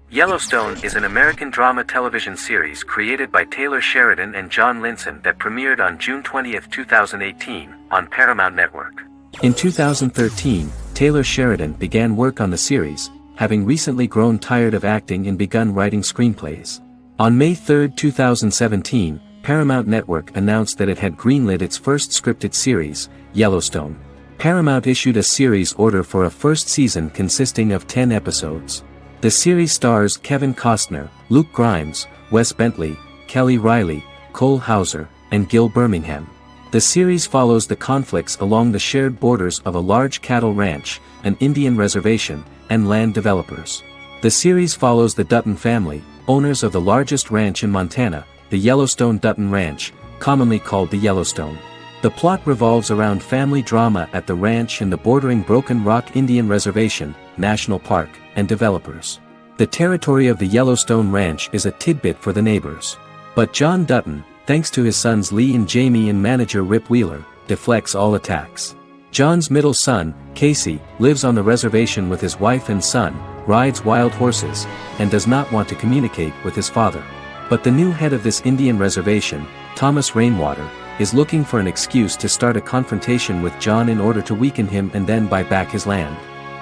Yellowstone is an American drama television series created by Taylor Sheridan and John Linson that premiered on June 20, 2018, on Paramount Network. In 2013, Taylor Sheridan began work on the series, having recently grown tired of acting and begun writing screenplays. On May 3, 2017, Paramount Network announced that it had greenlit its first scripted series, Yellowstone. Paramount issued a series order for a first season consisting of 10 episodes. The series stars Kevin Costner, Luke Grimes, Wes Bentley, Kelly Riley, Cole Hauser, and Gil Birmingham. The series follows the conflicts along the shared borders of a large cattle ranch, an Indian reservation, and land developers. The series follows the Dutton family, owners of the largest ranch in Montana, the Yellowstone Dutton Ranch, commonly called the Yellowstone. The plot revolves around family drama at the ranch and the bordering Broken Rock Indian Reservation, National Park, and developers. The territory of the Yellowstone Ranch is a tidbit for the neighbors. But John Dutton, thanks to his sons Lee and Jamie and manager Rip Wheeler, deflects all attacks. John's middle son, Casey, lives on the reservation with his wife and son, rides wild horses, and does not want to communicate with his father. But the new head of this Indian reservation, Thomas Rainwater, is looking for an excuse to start a confrontation with John in order to weaken him and then buy back his land.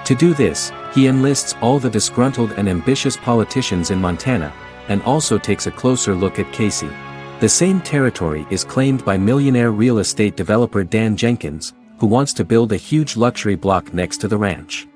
To do this, he enlists all the disgruntled and ambitious politicians in Montana, and also takes a closer look at Casey. The same territory is claimed by millionaire real estate developer Dan Jenkins, who wants to build a huge luxury block next to the ranch.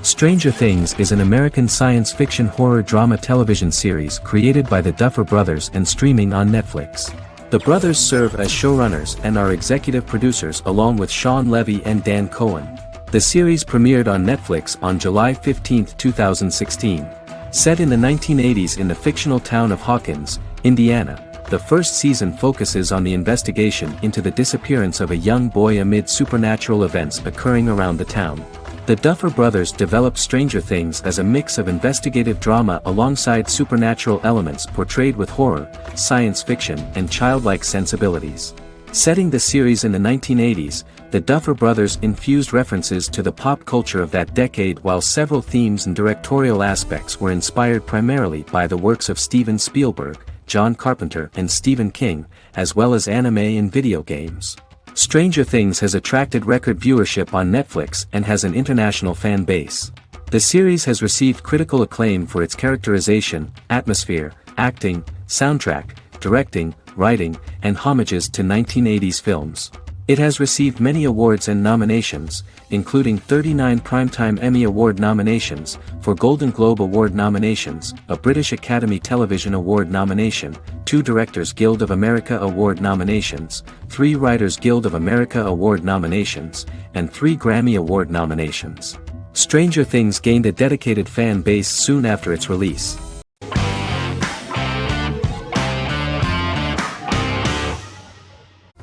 Stranger Things is an American science fiction horror drama television series created by the Duffer Brothers and streaming on Netflix. The brothers serve as showrunners and are executive producers along with Sean Levy and Dan Cohen. The series premiered on Netflix on July 15, 2016. Set in the 1980s in the fictional town of Hawkins, Indiana, the first season focuses on the investigation into the disappearance of a young boy amid supernatural events occurring around the town. The Duffer Brothers developed Stranger Things as a mix of investigative drama alongside supernatural elements portrayed with horror, science fiction, and childlike sensibilities. Setting the series in the 1980s, the Duffer Brothers infused references to the pop culture of that decade, while several themes and directorial aspects were inspired primarily by the works of Steven Spielberg, John Carpenter, and Stephen King, as well as anime and video games. Stranger Things has attracted record viewership on Netflix and has an international fan base. The series has received critical acclaim for its characterization, atmosphere, acting, soundtrack, directing, writing, and homages to 1980s films. It has received many awards and nominations, including 39 Primetime Emmy Award nominations, 4 Golden Globe Award nominations, a British Academy Television Award nomination, 2 Directors Guild of America Award nominations, 3 Writers Guild of America Award nominations, and 3 Grammy Award nominations. Stranger Things gained a dedicated fan base soon after its release.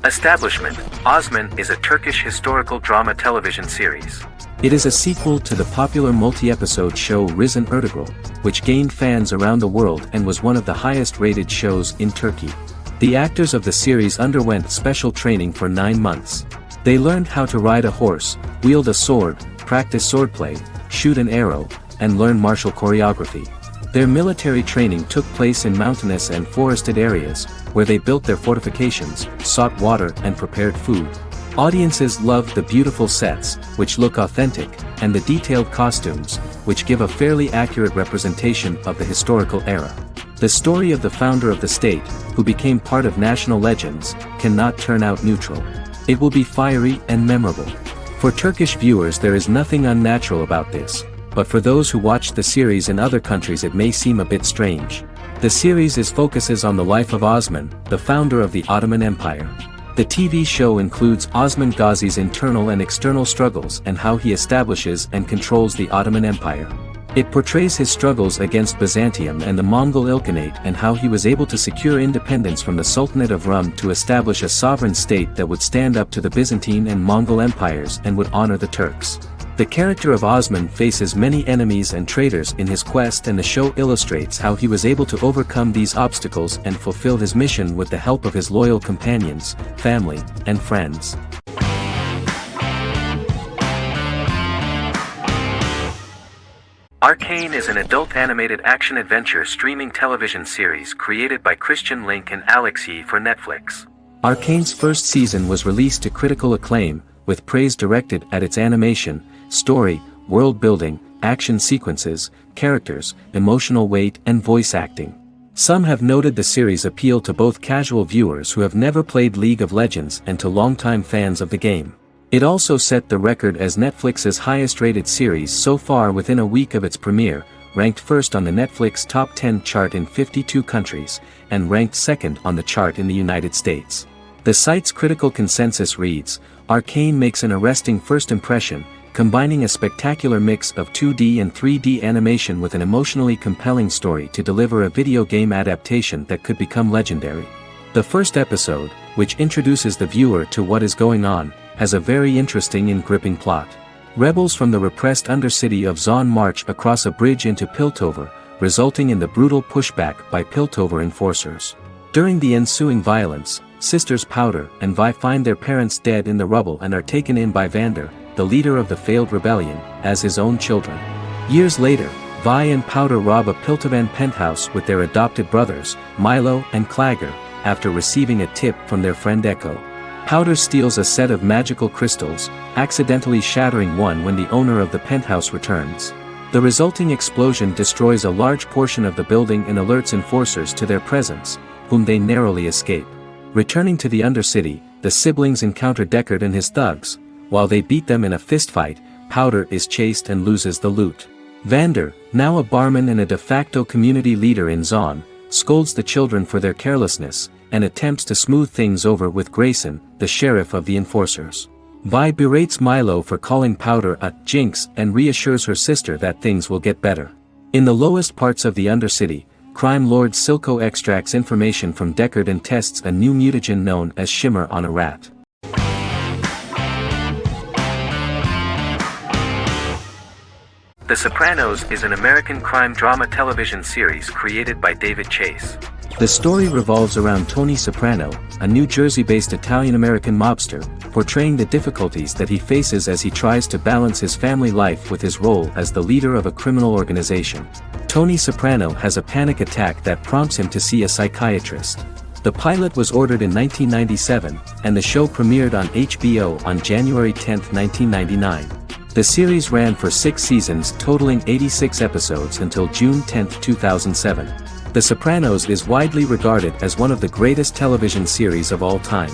Establishment: Osman is a Turkish historical drama television series. It is a sequel to the popular multi-episode show Risen Ertugrul, which gained fans around the world and was one of the highest-rated shows in Turkey. The actors of the series underwent special training for 9 months. They learned how to ride a horse, wield a sword, practice swordplay, shoot an arrow, and learn martial choreography. Their military training took place in mountainous and forested areas, where they built their fortifications, sought water, and prepared food. Audiences loved the beautiful sets, which look authentic, and the detailed costumes, which give a fairly accurate representation of the historical era. The story of the founder of the state, who became part of national legends, cannot turn out neutral. It will be fiery and memorable. For Turkish viewers, there is nothing unnatural about this, but for those who watched the series in other countries it may seem a bit strange. The series focuses on the life of Osman, the founder of the Ottoman Empire. The TV show includes Osman Ghazi's internal and external struggles and how he establishes and controls the Ottoman Empire. It portrays his struggles against Byzantium and the Mongol Ilkhanate and how he was able to secure independence from the Sultanate of Rum to establish a sovereign state that would stand up to the Byzantine and Mongol empires and would honor the Turks. The character of Osman faces many enemies and traitors in his quest, and the show illustrates how he was able to overcome these obstacles and fulfill his mission with the help of his loyal companions, family, and friends. Arcane is an adult animated action-adventure streaming television series created by Christian Link and Alex Yee for Netflix. Arcane's first season was released to critical acclaim, with praise directed at its animation, story, world building, action sequences, characters, emotional weight, and voice acting. Some have noted the series' appeal to both casual viewers who have never played League of Legends and to longtime fans of the game. It also set the record as Netflix's highest-rated series so far within a week of its premiere, ranked first on the Netflix Top 10 chart in 52 countries, and ranked second on the chart in the United States. The site's critical consensus reads, "Arcane makes an arresting first impression, combining a spectacular mix of 2D and 3D animation with an emotionally compelling story to deliver a video game adaptation that could become legendary." The first episode, which introduces the viewer to what is going on, has a very interesting and gripping plot. Rebels from the repressed undercity of Zon march across a bridge into Piltover, resulting in the brutal pushback by Piltover enforcers. During the ensuing violence, sisters Powder and Vi find their parents dead in the rubble and are taken in by Vander, the leader of the failed rebellion, as his own children. Years later, Vi and Powder rob a Piltovan penthouse with their adopted brothers, Milo and Clagger, after receiving a tip from their friend Echo. Powder steals a set of magical crystals, accidentally shattering one when the owner of the penthouse returns. The resulting explosion destroys a large portion of the building and alerts enforcers to their presence, whom they narrowly escape. Returning to the Undercity, the siblings encounter Deckard and his thugs. While they beat them in a fistfight, Powder is chased and loses the loot. Vander, now a barman and a de facto community leader in Zon, scolds the children for their carelessness, and attempts to smooth things over with Grayson, the sheriff of the enforcers. Vi berates Milo for calling Powder a jinx and reassures her sister that things will get better. In the lowest parts of the Undercity, crime lord Silco extracts information from Deckard and tests a new mutagen known as Shimmer on a rat. The Sopranos is an American crime drama television series created by David Chase. The story revolves around Tony Soprano, a New Jersey-based Italian-American mobster, portraying the difficulties that he faces as he tries to balance his family life with his role as the leader of a criminal organization. Tony Soprano has a panic attack that prompts him to see a psychiatrist. The pilot was ordered in 1997, and the show premiered on HBO on January 10, 1999. The series ran for 6 seasons totaling 86 episodes until June 10, 2007. The Sopranos is widely regarded as one of the greatest television series of all time.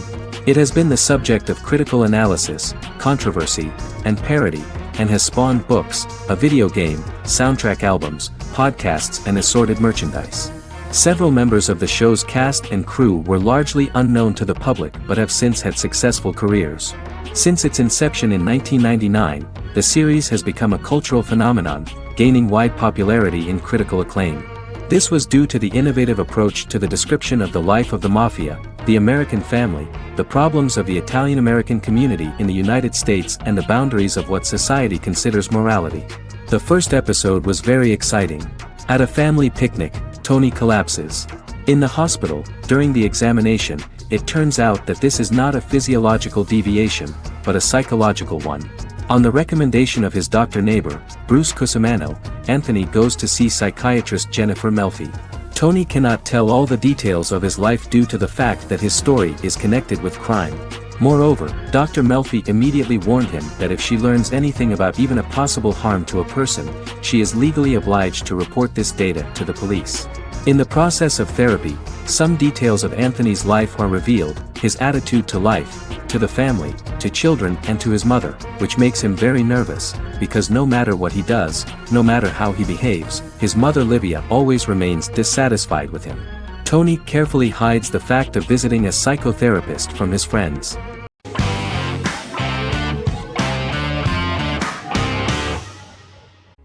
It has been the subject of critical analysis, controversy, and parody, and has spawned books, a video game, soundtrack albums, podcasts, and assorted merchandise. Several members of the show's cast and crew were largely unknown to the public but have since had successful careers. Since its inception in 1999, the series has become a cultural phenomenon, gaining wide popularity and critical acclaim. This was due to the innovative approach to the description of the life of the mafia, the American family, the problems of the Italian-American community in the United States, and the boundaries of what society considers morality. The first episode was very exciting. At a family picnic, Tony collapses. In the hospital, during the examination, it turns out that this is not a physiological deviation, but a psychological one. On the recommendation of his doctor neighbor, Bruce Cusimano, Anthony goes to see psychiatrist Jennifer Melfi. Tony cannot tell all the details of his life due to the fact that his story is connected with crime. Moreover, Dr. Melfi immediately warned him that if she learns anything about even a possible harm to a person, she is legally obliged to report this data to the police. In the process of therapy, some details of Anthony's life are revealed, his attitude to life, to the family, to children, and to his mother, which makes him very nervous, because no matter what he does, no matter how he behaves, his mother Livia always remains dissatisfied with him. Tony carefully hides the fact of visiting a psychotherapist from his friends.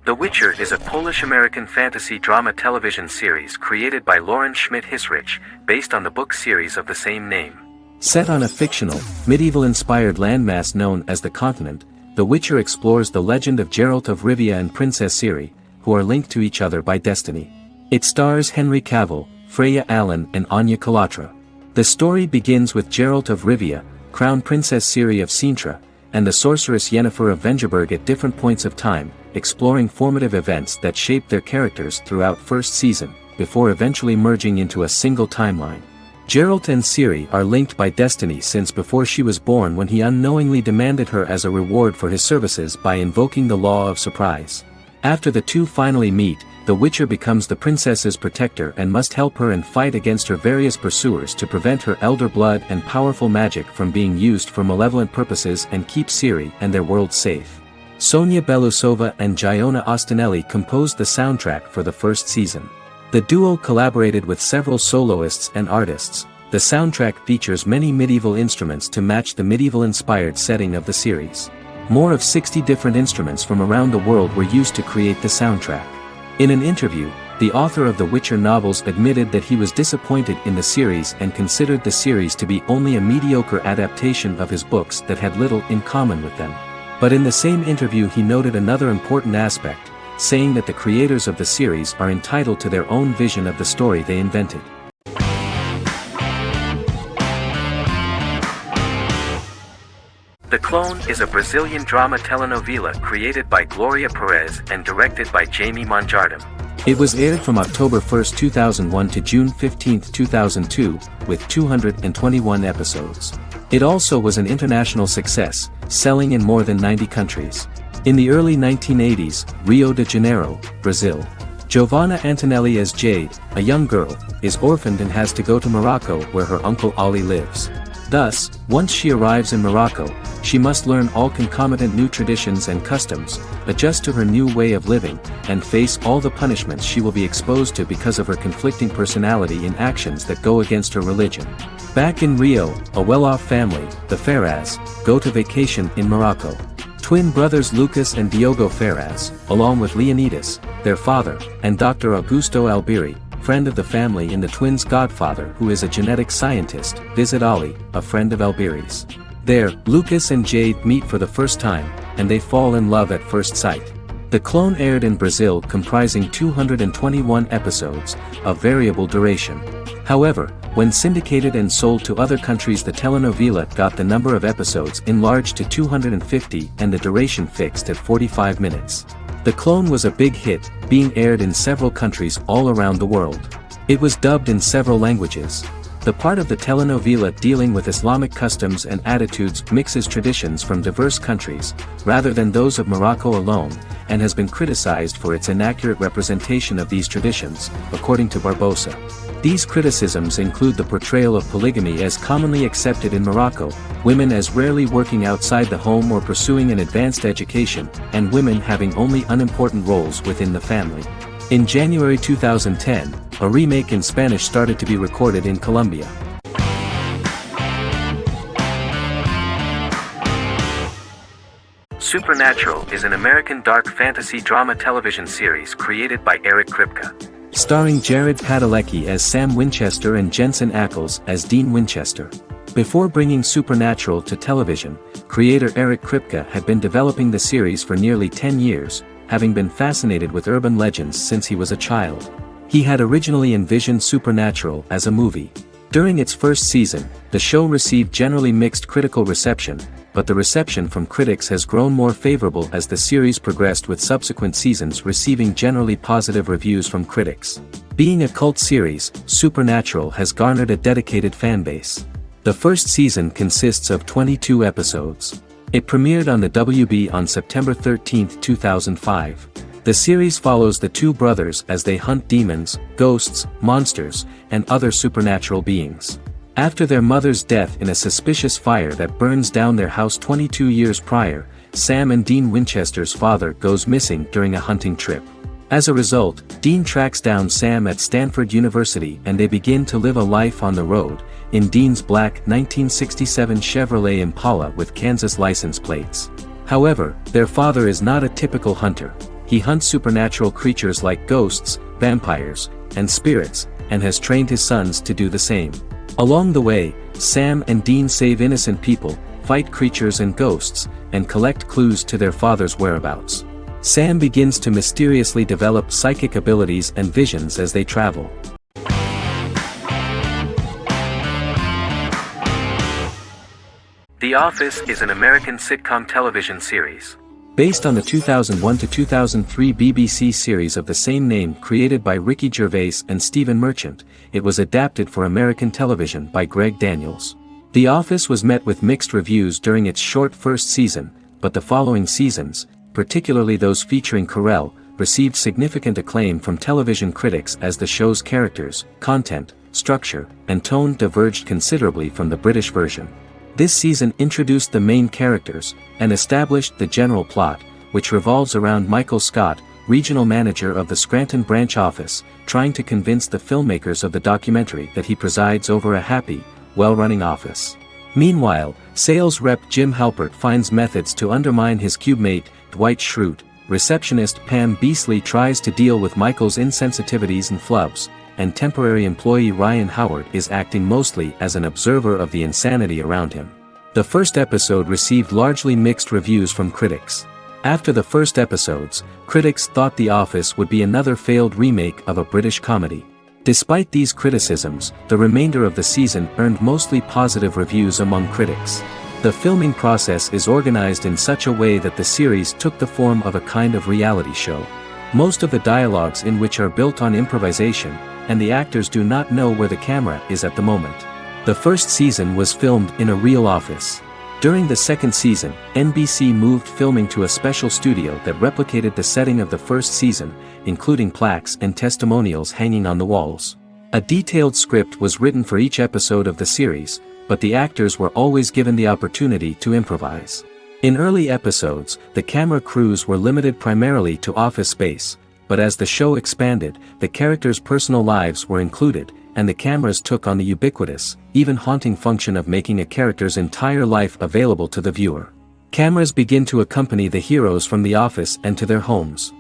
The Witcher is a Polish-American fantasy drama television series created by Lauren Schmidt-Hissrich, based on the book series of the same name. Set on a fictional, medieval-inspired landmass known as the Continent, The Witcher explores the legend of Geralt of Rivia and Princess Ciri, who are linked to each other by destiny. It stars Henry Cavill, Freya Allan and Anya Chalotra. The story begins with Geralt of Rivia, Crown Princess Ciri of Sintra, and the sorceress Yennefer of Vengerberg at different points of time, exploring formative events that shaped their characters throughout first season, before eventually merging into a single timeline. Geralt and Ciri are linked by destiny since before she was born, when he unknowingly demanded her as a reward for his services by invoking the law of surprise. After the two finally meet, the Witcher becomes the princess's protector and must help her and fight against her various pursuers to prevent her elder blood and powerful magic from being used for malevolent purposes and keep Ciri and their world safe. Sonia Belousova and Giona Ostinelli composed the soundtrack for the first season. The duo collaborated with several soloists and artists. The soundtrack features many medieval instruments to match the medieval-inspired setting of the series. More of 60 different instruments from around the world were used to create the soundtrack. In an interview, the author of the Witcher novels admitted that he was disappointed in the series and considered the series to be only a mediocre adaptation of his books that had little in common with them. But in the same interview he noted another important aspect, saying that the creators of the series are entitled to their own vision of the story they invented. The Clone is a Brazilian drama telenovela created by Gloria Perez and directed by Jamie Monjardim. It was aired from October 1, 2001 to June 15, 2002, with 221 episodes. It also was an international success, selling in more than 90 countries. In the early 1980s, Rio de Janeiro, Brazil. Giovanna Antonelli as Jade, a young girl, is orphaned and has to go to Morocco where her uncle Ali lives. Thus, once she arrives in Morocco, she must learn all concomitant new traditions and customs, adjust to her new way of living, and face all the punishments she will be exposed to because of her conflicting personality in actions that go against her religion. Back in Rio, a well-off family, the Ferraz, go to vacation in Morocco. Twin brothers Lucas and Diogo Ferraz, along with Leonidas, their father, and Dr. Augusto Albiri, friend of the family and the twins' godfather who is a genetic scientist, visit Ali, a friend of Albiri's. There, Lucas and Jade meet for the first time, and they fall in love at first sight. The Clone aired in Brazil comprising 221 episodes, of variable duration. However, when syndicated and sold to other countries, the telenovela got the number of episodes enlarged to 250 and the duration fixed at 45 minutes. The Clone was a big hit, being aired in several countries all around the world. It was dubbed in several languages. The part of the telenovela dealing with Islamic customs and attitudes mixes traditions from diverse countries, rather than those of Morocco alone, and has been criticized for its inaccurate representation of these traditions, according to Barbosa. These criticisms include the portrayal of polygamy as commonly accepted in Morocco, women as rarely working outside the home or pursuing an advanced education, and women having only unimportant roles within the family. In January 2010, a remake in Spanish started to be recorded in Colombia. Supernatural is an American dark fantasy drama television series created by Eric Kripke. Starring Jared Padalecki as Sam Winchester and Jensen Ackles as Dean Winchester. Before bringing Supernatural to television, creator Eric Kripke had been developing the series for nearly 10 years, having been fascinated with urban legends since he was a child. He had originally envisioned Supernatural as a movie. During its first season, the show received generally mixed critical reception, but the reception from critics has grown more favorable as the series progressed, with subsequent seasons receiving generally positive reviews from critics. Being a cult series, Supernatural has garnered a dedicated fanbase. The first season consists of 22 episodes. It premiered on the WB on September 13, 2005. The series follows the two brothers as they hunt demons, ghosts, monsters, and other supernatural beings. After their mother's death in a suspicious fire that burns down their house 22 years prior, Sam and Dean Winchester's father goes missing during a hunting trip. As a result, Dean tracks down Sam at Stanford University and they begin to live a life on the road, in Dean's black 1967 Chevrolet Impala with Kansas license plates. However, their father is not a typical hunter. He hunts supernatural creatures like ghosts, vampires, and spirits, and has trained his sons to do the same. Along the way, Sam and Dean save innocent people, fight creatures and ghosts, and collect clues to their father's whereabouts. Sam begins to mysteriously develop psychic abilities and visions as they travel. The Office is an American sitcom television series. Based on the 2001 to 2003 BBC series of the same name created by Ricky Gervais and Stephen Merchant, it was adapted for American television by Greg Daniels. The Office was met with mixed reviews during its short first season, but the following seasons, particularly those featuring Carell, received significant acclaim from television critics as the show's characters, content, structure, and tone diverged considerably from the British version. This season introduced the main characters, and established the general plot, which revolves around Michael Scott, regional manager of the Scranton branch office, trying to convince the filmmakers of the documentary that he presides over a happy, well-running office. Meanwhile, sales rep Jim Halpert finds methods to undermine his cube-mate, Dwight Schrute. Receptionist Pam Beasley tries to deal with Michael's insensitivities and flubs, and temporary employee Ryan Howard is acting mostly as an observer of the insanity around him. The first episode received largely mixed reviews from critics. After the first episodes, critics thought The Office would be another failed remake of a British comedy. Despite these criticisms, the remainder of the season earned mostly positive reviews among critics. The filming process is organized in such a way that the series took the form of a kind of reality show. Most of the dialogues in which are built on improvisation, and the actors do not know where the camera is at the moment. The first season was filmed in a real office. During the second season, NBC moved filming to a special studio that replicated the setting of the first season, including plaques and testimonials hanging on the walls. A detailed script was written for each episode of the series, but the actors were always given the opportunity to improvise. In early episodes, the camera crews were limited primarily to office space, but as the show expanded, the characters' personal lives were included, and the cameras took on the ubiquitous, even haunting function of making a character's entire life available to the viewer. Cameras begin to accompany the heroes from the office and to their homes.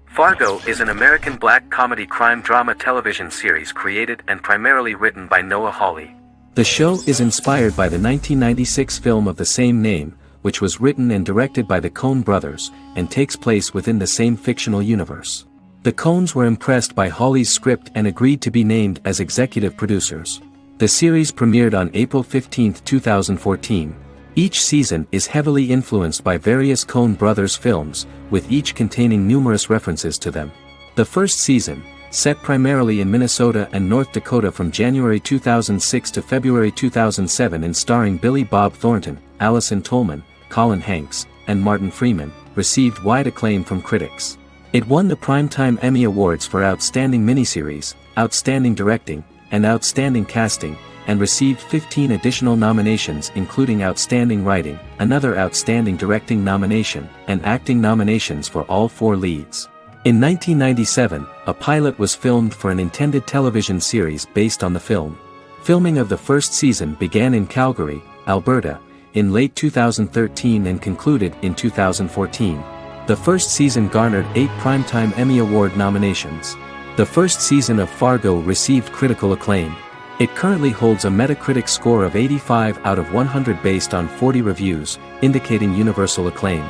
Fargo is an American black comedy crime drama television series created and primarily written by Noah Hawley. The show is inspired by the 1996 film of the same name, which was written and directed by the Coen brothers, and takes place within the same fictional universe. The Coens were impressed by Hawley's script and agreed to be named as executive producers. The series premiered on April 15, 2014. Each season is heavily influenced by various Coen brothers films, with each containing numerous references to them. The first season, set primarily in Minnesota and North Dakota from January 2006 to February 2007 and starring Billy Bob Thornton, Allison Tolman, Colin Hanks, and Martin Freeman, received wide acclaim from critics. It won the Primetime Emmy Awards for Outstanding Miniseries, Outstanding Directing, and Outstanding Casting, and received 15 additional nominations including Outstanding Writing, another Outstanding Directing nomination, and acting nominations for all 4 leads. In 1997, a pilot was filmed for an intended television series based on the film. Filming of the first season began in Calgary, Alberta, in late 2013 and concluded in 2014. The first season garnered 8 Primetime Emmy Award nominations. The first season of Fargo received critical acclaim. It currently holds a Metacritic score of 85 out of 100 based on 40 reviews, indicating universal acclaim.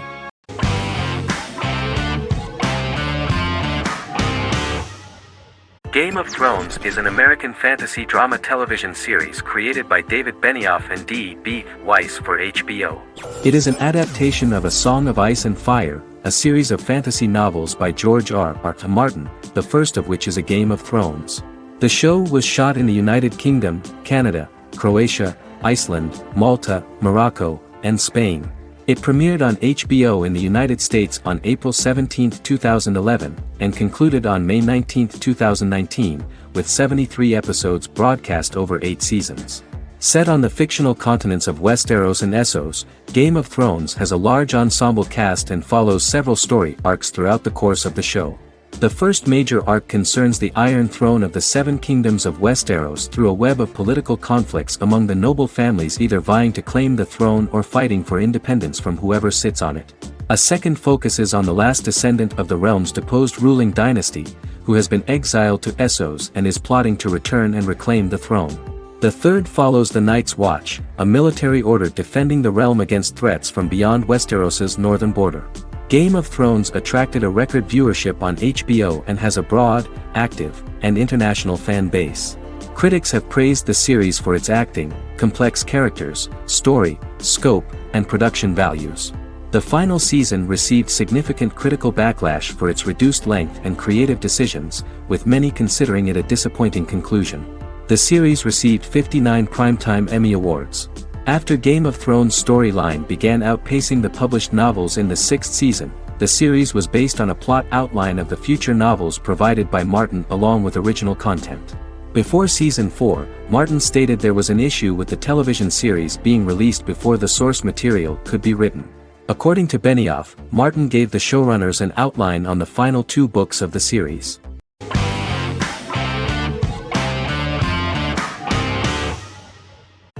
Game of Thrones is an American fantasy drama television series created by David Benioff and D.B. Weiss for HBO. It is an adaptation of A Song of Ice and Fire, a series of fantasy novels by George R.R. Martin, the first of which is A Game of Thrones. The show was shot in the United Kingdom, Canada, Croatia, Iceland, Malta, Morocco, and Spain. It premiered on HBO in the United States on April 17, 2011, and concluded on May 19, 2019, with 73 episodes broadcast over 8 seasons. Set on the fictional continents of Westeros and Essos, Game of Thrones has a large ensemble cast and follows several story arcs throughout the course of the show. The first major arc concerns the Iron Throne of the Seven Kingdoms of Westeros through a web of political conflicts among the noble families either vying to claim the throne or fighting for independence from whoever sits on it. A second focuses on the last descendant of the realm's deposed ruling dynasty, who has been exiled to Essos and is plotting to return and reclaim the throne. The third follows the Night's Watch, a military order defending the realm against threats from beyond Westeros's northern border. Game of Thrones attracted a record viewership on HBO and has a broad, active, and international fan base. Critics have praised the series for its acting, complex characters, story, scope, and production values. The final season received significant critical backlash for its reduced length and creative decisions, with many considering it a disappointing conclusion. The series received 59 Primetime Emmy Awards. After Game of Thrones' storyline began outpacing the published novels in the sixth season, the series was based on a plot outline of the future novels provided by Martin along with original content. Before Season 4, Martin stated there was an issue with the television series being released before the source material could be written. According to Benioff, Martin gave the showrunners an outline on the final 2 books of the series.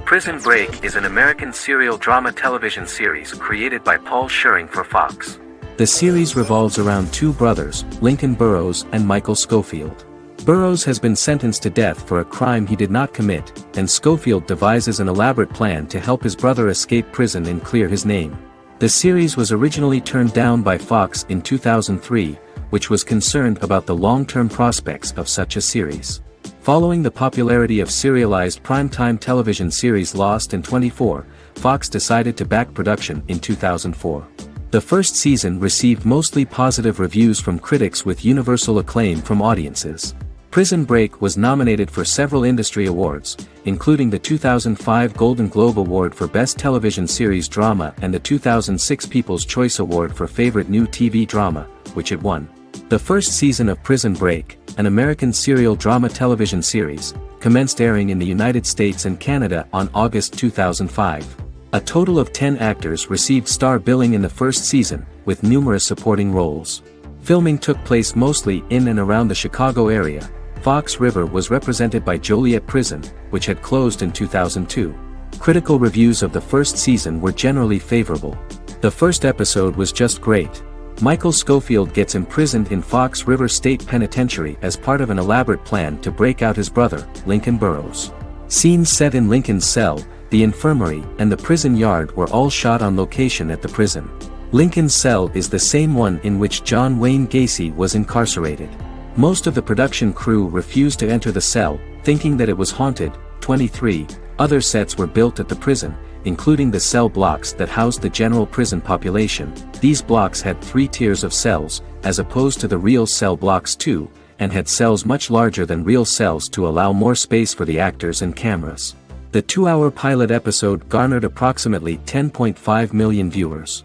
Prison Break is an American serial drama television series created by Paul Schering for Fox. The series revolves around 2 brothers, Lincoln Burrows and Michael Schofield. Burrows has been sentenced to death for a crime he did not commit, and Schofield devises an elaborate plan to help his brother escape prison and clear his name. The series was originally turned down by Fox in 2003, which was concerned about the long-term prospects of such a series. Following the popularity of serialized primetime television series Lost in 24, Fox decided to back production in 2004. The first season received mostly positive reviews from critics with universal acclaim from audiences. Prison Break was nominated for several industry awards, including the 2005 Golden Globe Award for Best Television Series Drama and the 2006 People's Choice Award for Favorite New TV Drama, which it won. The first season of Prison Break, an American serial drama television series, commenced airing in the United States and Canada on August 2005. A total of 10 actors received star billing in the first season, with numerous supporting roles. Filming took place mostly in and around the Chicago area. Fox River was represented by Joliet Prison, which had closed in 2002. Critical reviews of the first season were generally favorable. The first episode was just great. Michael Schofield gets imprisoned in Fox River State Penitentiary as part of an elaborate plan to break out his brother, Lincoln Burrows. Scenes set in Lincoln's cell, the infirmary, and the prison yard were all shot on location at the prison. Lincoln's cell is the same one in which John Wayne Gacy was incarcerated. Most of the production crew refused to enter the cell, thinking that it was haunted. 23 other sets were built at the prison, including the cell blocks that housed the general prison population. These blocks had 3 tiers of cells, as opposed to the real cell blocks 2, and had cells much larger than real cells to allow more space for the actors and cameras. The 2-hour pilot episode garnered approximately 10.5 million viewers.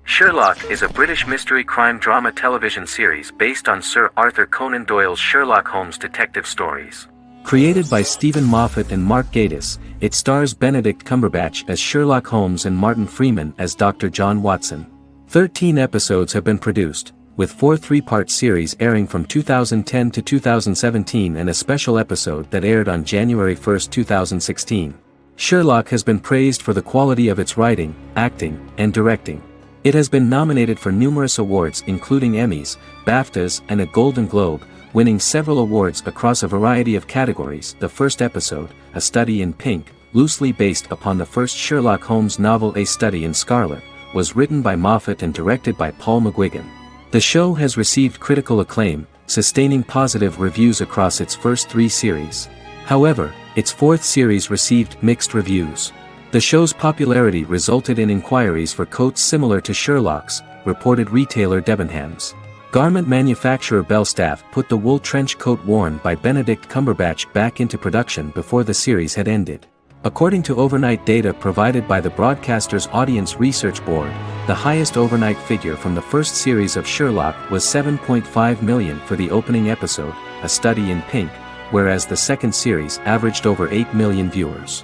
Sherlock is a British mystery crime drama television series based on Sir Arthur Conan Doyle's Sherlock Holmes detective stories. Created by Stephen Moffat and Mark Gatiss, it stars Benedict Cumberbatch as Sherlock Holmes and Martin Freeman as Dr. John Watson. 13 episodes have been produced, with 4 3-part series airing from 2010 to 2017 and a special episode that aired on January 1, 2016. Sherlock has been praised for the quality of its writing, acting, and directing. It has been nominated for numerous awards including Emmys, BAFTAs, and a Golden Globe, winning several awards across a variety of categories. The first episode, A Study in Pink, loosely based upon the first Sherlock Holmes novel A Study in Scarlet, was written by Moffat and directed by Paul McGuigan. The show has received critical acclaim, sustaining positive reviews across its first 3 series. However, its 4th series received mixed reviews. The show's popularity resulted in inquiries for coats similar to Sherlock's, reported retailer Debenhams. Garment manufacturer Belstaff put the wool trench coat worn by Benedict Cumberbatch back into production before the series had ended. According to overnight data provided by the broadcaster's Audience Research Board, the highest overnight figure from the first series of Sherlock was 7.5 million for the opening episode, A Study in Pink, whereas the second series averaged over 8 million viewers.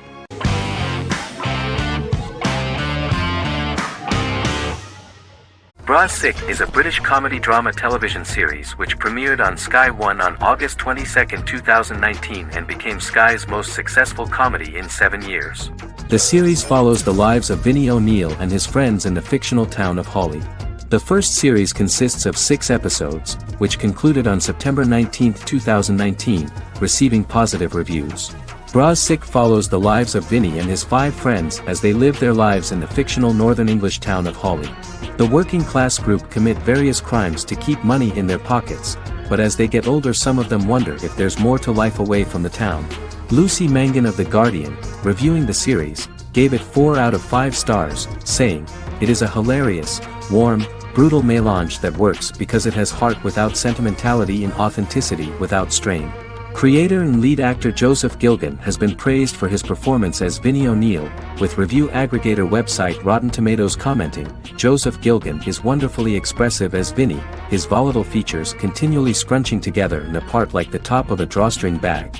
Bra Sick is a British comedy drama television series which premiered on Sky One on August 22, 2019 and became Sky's most successful comedy in 7 years. The series follows the lives of Vinnie O'Neill and his friends in the fictional town of Hawley. The first series consists of 6 episodes, which concluded on September 19, 2019, receiving positive reviews. Bra Sick follows the lives of Vinnie and his 5 friends as they live their lives in the fictional Northern English town of Hawley. The working class group commit various crimes to keep money in their pockets, but as they get older some of them wonder if there's more to life away from the town. Lucy Mangan of The Guardian, reviewing the series, gave it 4 out of 5 stars, saying, "It is a hilarious, warm, brutal melange that works because it has heart without sentimentality and authenticity without strain." Creator and lead actor Joseph Gilgun has been praised for his performance as Vinnie O'Neill, with review aggregator website Rotten Tomatoes commenting, "Joseph Gilgun is wonderfully expressive as Vinnie, his volatile features continually scrunching together and apart like the top of a drawstring bag."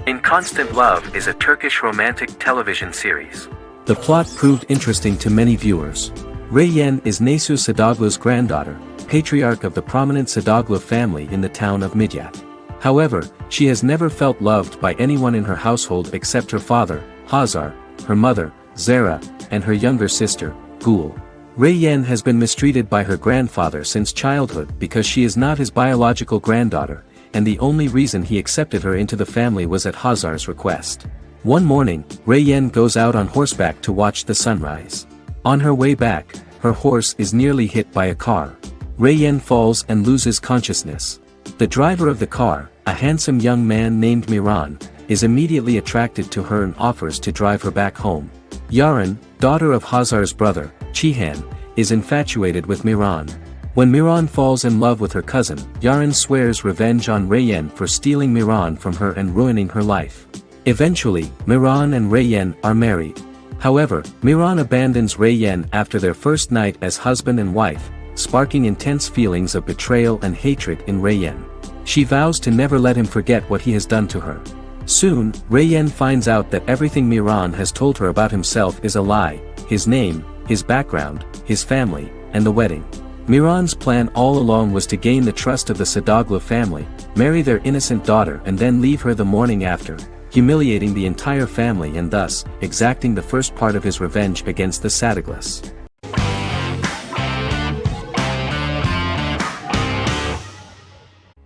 In Constant Love is a Turkish romantic television series. The plot proved interesting to many viewers. Reyyen is Nesu Sadoglu's granddaughter, patriarch of the prominent Sadoglu family in the town of Midyat. However, she has never felt loved by anyone in her household except her father, Hazar, her mother, Zara, and her younger sister, Gul. Reyyen has been mistreated by her grandfather since childhood because she is not his biological granddaughter, and the only reason he accepted her into the family was at Hazar's request. One morning, Reyyen goes out on horseback to watch the sunrise. On her way back, her horse is nearly hit by a car. Reyyen falls and loses consciousness. The driver of the car, a handsome young man named Miran, is immediately attracted to her and offers to drive her back home. Yarın, daughter of Hazar's brother, Cihan, is infatuated with Miran. When Miran falls in love with her cousin, Yarın swears revenge on Reyyen for stealing Miran from her and ruining her life. Eventually, Miran and Reyyen are married. However, Miran abandons Reyyen after their first night as husband and wife, sparking intense feelings of betrayal and hatred in Reyyen. She vows to never let him forget what he has done to her. Soon, Reyyen finds out that everything Miran has told her about himself is a lie: his name, his background, his family, and the wedding. Miran's plan all along was to gain the trust of the Sadoglu family, marry their innocent daughter and then leave her the morning after, humiliating the entire family and thus, exacting the first part of his revenge against the Sadoglus.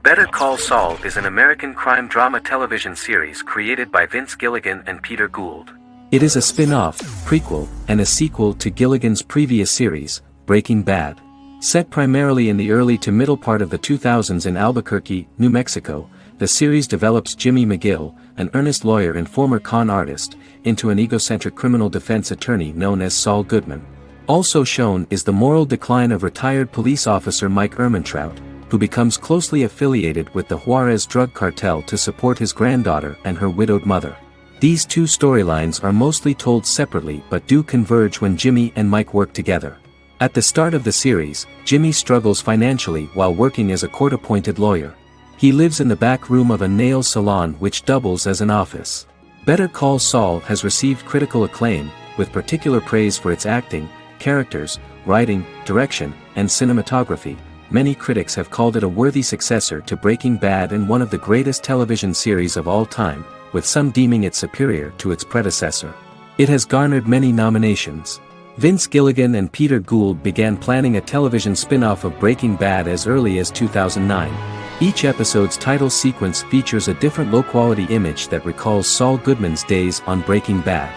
Better Call Saul is an American crime drama television series created by Vince Gilligan and Peter Gould. It is a spin-off, prequel, and a sequel to Gilligan's previous series, Breaking Bad. Set primarily in the early to middle part of the 2000s in Albuquerque, New Mexico, the series develops Jimmy McGill, an earnest lawyer and former con artist, into an egocentric criminal defense attorney known as Saul Goodman. Also shown is the moral decline of retired police officer Mike Ehrmantraut, who becomes closely affiliated with the Juarez drug cartel to support his granddaughter and her widowed mother. These two storylines are mostly told separately but do converge when Jimmy and Mike work together. At the start of the series, Jimmy struggles financially while working as a court-appointed lawyer. He lives in the back room of a nail salon which doubles as an office. Better Call Saul has received critical acclaim, with particular praise for its acting, characters, writing, direction, and cinematography. Many critics have called it a worthy successor to Breaking Bad and one of the greatest television series of all time, with some deeming it superior to its predecessor. It has garnered many nominations. Vince Gilligan and Peter Gould began planning a television spin-off of Breaking Bad as early as 2009. Each episode's title sequence features a different low-quality image that recalls Saul Goodman's days on Breaking Bad.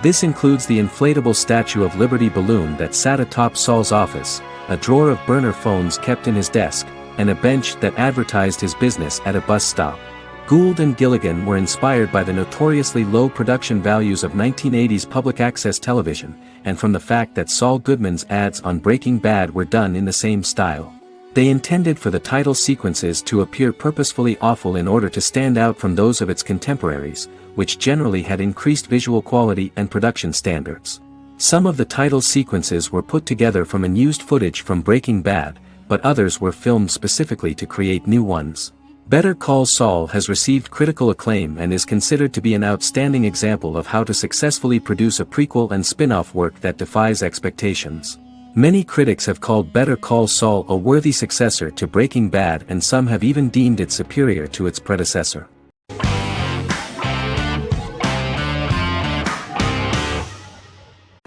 This includes the inflatable Statue of Liberty balloon that sat atop Saul's office, a drawer of burner phones kept in his desk, and a bench that advertised his business at a bus stop. Gould and Gilligan were inspired by the notoriously low production values of 1980s public access television, and from the fact that Saul Goodman's ads on Breaking Bad were done in the same style. They intended for the title sequences to appear purposefully awful in order to stand out from those of its contemporaries, which generally had increased visual quality and production standards. Some of the title sequences were put together from unused footage from Breaking Bad, but others were filmed specifically to create new ones. Better Call Saul has received critical acclaim and is considered to be an outstanding example of how to successfully produce a prequel and spin-off work that defies expectations. Many critics have called Better Call Saul a worthy successor to Breaking Bad, and some have even deemed it superior to its predecessor.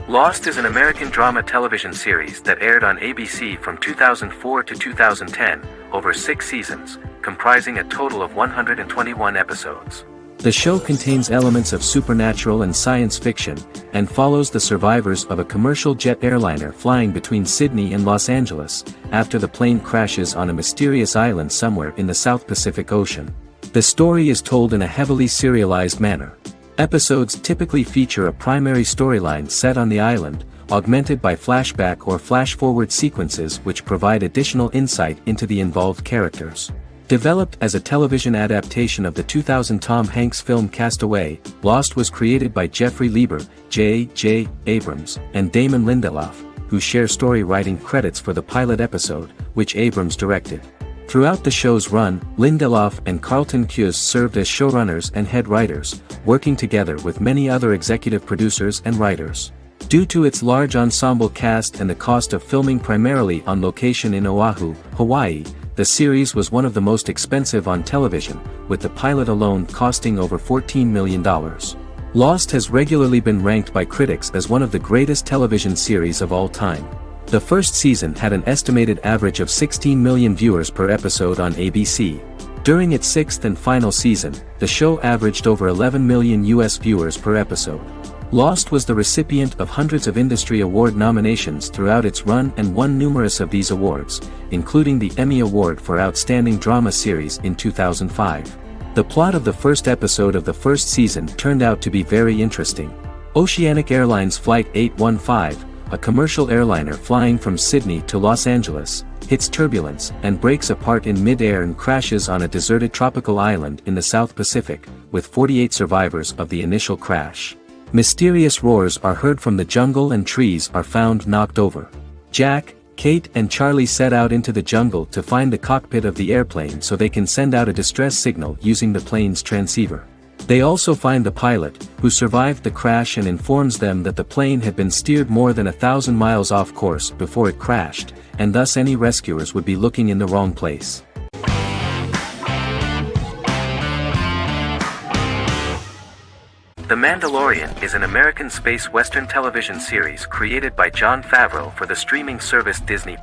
Lost is an American drama television series that aired on ABC from 2004 to 2010, over 6 seasons, comprising a total of 121 episodes. The show contains elements of supernatural and science fiction, and follows the survivors of a commercial jet airliner flying between Sydney and Los Angeles, after the plane crashes on a mysterious island somewhere in the South Pacific Ocean. The story is told in a heavily serialized manner. Episodes typically feature a primary storyline set on the island, augmented by flashback or flash-forward sequences which provide additional insight into the involved characters. Developed as a television adaptation of the 2000 Tom Hanks film Castaway, Lost was created by Jeffrey Lieber, J.J. Abrams, and Damon Lindelof, who share story writing credits for the pilot episode, which Abrams directed. Throughout the show's run, Lindelof and Carlton Cuse served as showrunners and head writers, working together with many other executive producers and writers. Due to its large ensemble cast and the cost of filming primarily on location in Oahu, Hawaii, the series was one of the most expensive on television, with the pilot alone costing over $14 million. Lost has regularly been ranked by critics as one of the greatest television series of all time. The first season had an estimated average of 16 million viewers per episode on ABC. During its 6th and final season, the show averaged over 11 million US viewers per episode. Lost was the recipient of hundreds of industry award nominations throughout its run and won numerous of these awards, including the Emmy Award for Outstanding Drama Series in 2005. The plot of the first episode of the first season turned out to be very interesting. Oceanic Airlines Flight 815, a commercial airliner flying from Sydney to Los Angeles, hits turbulence and breaks apart in mid-air and crashes on a deserted tropical island in the South Pacific, with 48 survivors of the initial crash. Mysterious roars are heard from the jungle and trees are found knocked over. Jack, Kate and Charlie set out into the jungle to find the cockpit of the airplane so they can send out a distress signal using the plane's transceiver. They also find the pilot, who survived the crash and informs them that the plane had been steered more than 1,000 miles off course before it crashed, and thus any rescuers would be looking in the wrong place. The Mandalorian is an American space western television series created by Jon Favreau for the streaming service Disney+.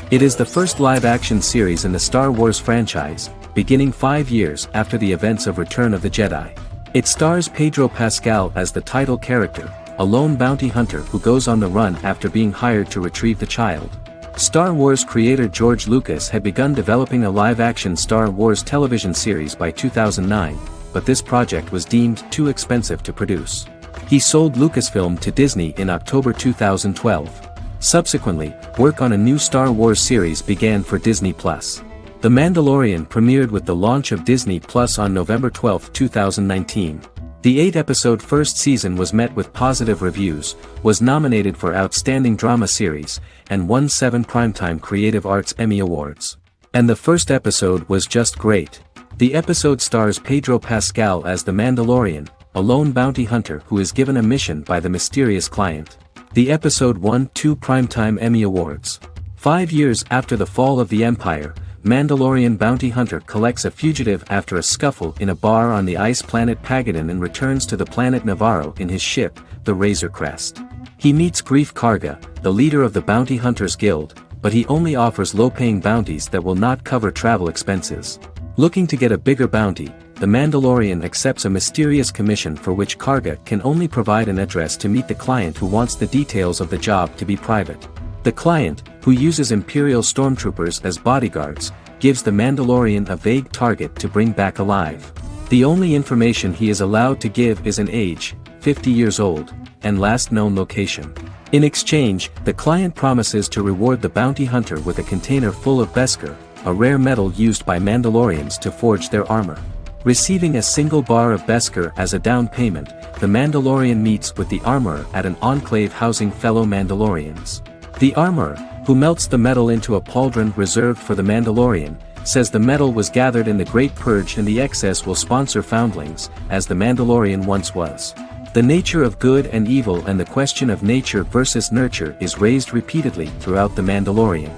It is the first live-action series in the Star Wars franchise, beginning 5 years after the events of Return of the Jedi. It stars Pedro Pascal as the title character, a lone bounty hunter who goes on the run after being hired to retrieve the child. Star Wars creator George Lucas had begun developing a live-action Star Wars television series by 2009, but this project was deemed too expensive to produce. He sold Lucasfilm to Disney in October 2012. Subsequently, work on a new Star Wars series began for Disney+. The Mandalorian premiered with the launch of Disney Plus on November 12, 2019. The 8-episode first season was met with positive reviews, was nominated for Outstanding Drama Series, and won 7 Primetime Creative Arts Emmy Awards. And the first episode was just great. The episode stars Pedro Pascal as the Mandalorian, a lone bounty hunter who is given a mission by the mysterious client. The episode won 2 Primetime Emmy Awards. 5 years after the fall of the Empire, Mandalorian bounty hunter collects a fugitive after a scuffle in a bar on the ice planet Pagadan and returns to the planet Navarro in his ship, the Razor Crest. He meets Grief Karga, the leader of the Bounty Hunters Guild, but he only offers low-paying bounties that will not cover travel expenses. Looking to get a bigger bounty, the Mandalorian accepts a mysterious commission for which Karga can only provide an address to meet the client who wants the details of the job to be private. The client, who uses Imperial stormtroopers as bodyguards, gives the Mandalorian a vague target to bring back alive. The only information he is allowed to give is an age, 50 years old, and last known location. In exchange, the client promises to reward the bounty hunter with a container full of Beskar, a rare metal used by Mandalorians to forge their armor. Receiving a single bar of Beskar as a down payment, the Mandalorian meets with the armorer at an enclave housing fellow Mandalorians. The armorer, who melts the metal into a pauldron reserved for the Mandalorian, says the metal was gathered in the Great Purge and the excess will sponsor foundlings, as the Mandalorian once was. The nature of good and evil and the question of nature versus nurture is raised repeatedly throughout The Mandalorian.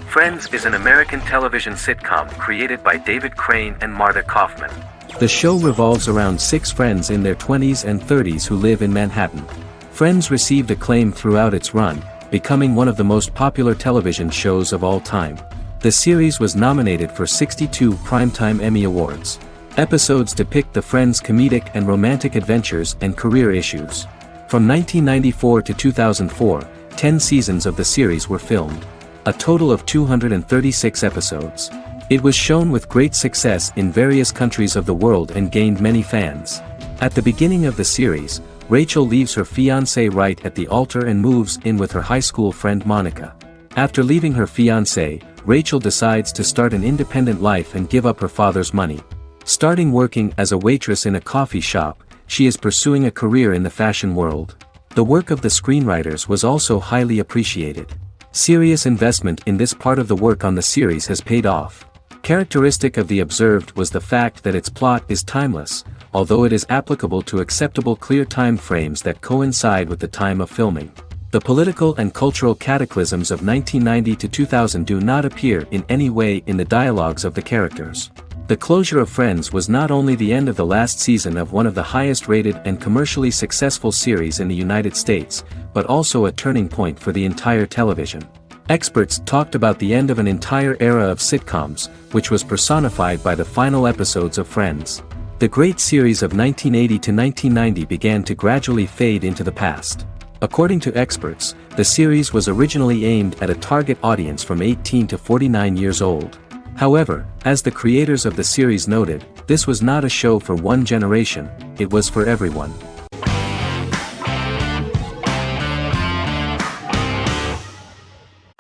Friends is an American television sitcom created by David Crane and Marta Kaufman. The show revolves around 6 friends in their 20s and 30s who live in Manhattan. Friends received acclaim throughout its run, becoming one of the most popular television shows of all time. The series was nominated for 62 Primetime Emmy Awards. Episodes depict the friends' comedic and romantic adventures and career issues. From 1994 to 2004, 10 seasons of the series were filmed. A total of 236 episodes. It was shown with great success in various countries of the world and gained many fans. At the beginning of the series, Rachel leaves her fiancé right at the altar and moves in with her high school friend Monica. After leaving her fiancé, Rachel decides to start an independent life and give up her father's money. Starting working as a waitress in a coffee shop, she is pursuing a career in the fashion world. The work of the screenwriters was also highly appreciated. Serious investment in this part of the work on the series has paid off. Characteristic of The Observed was the fact that its plot is timeless, although it is applicable to acceptable clear time frames that coincide with the time of filming. The political and cultural cataclysms of 1990 to 2000 do not appear in any way in the dialogues of the characters. The closure of Friends was not only the end of the last season of one of the highest-rated and commercially successful series in the United States, but also a turning point for the entire television. Experts talked about the end of an entire era of sitcoms, which was personified by the final episodes of Friends. The great series of 1980 to 1990 began to gradually fade into the past. According to experts, the series was originally aimed at a target audience from 18 to 49 years old. However, as the creators of the series noted, this was not a show for one generation, it was for everyone.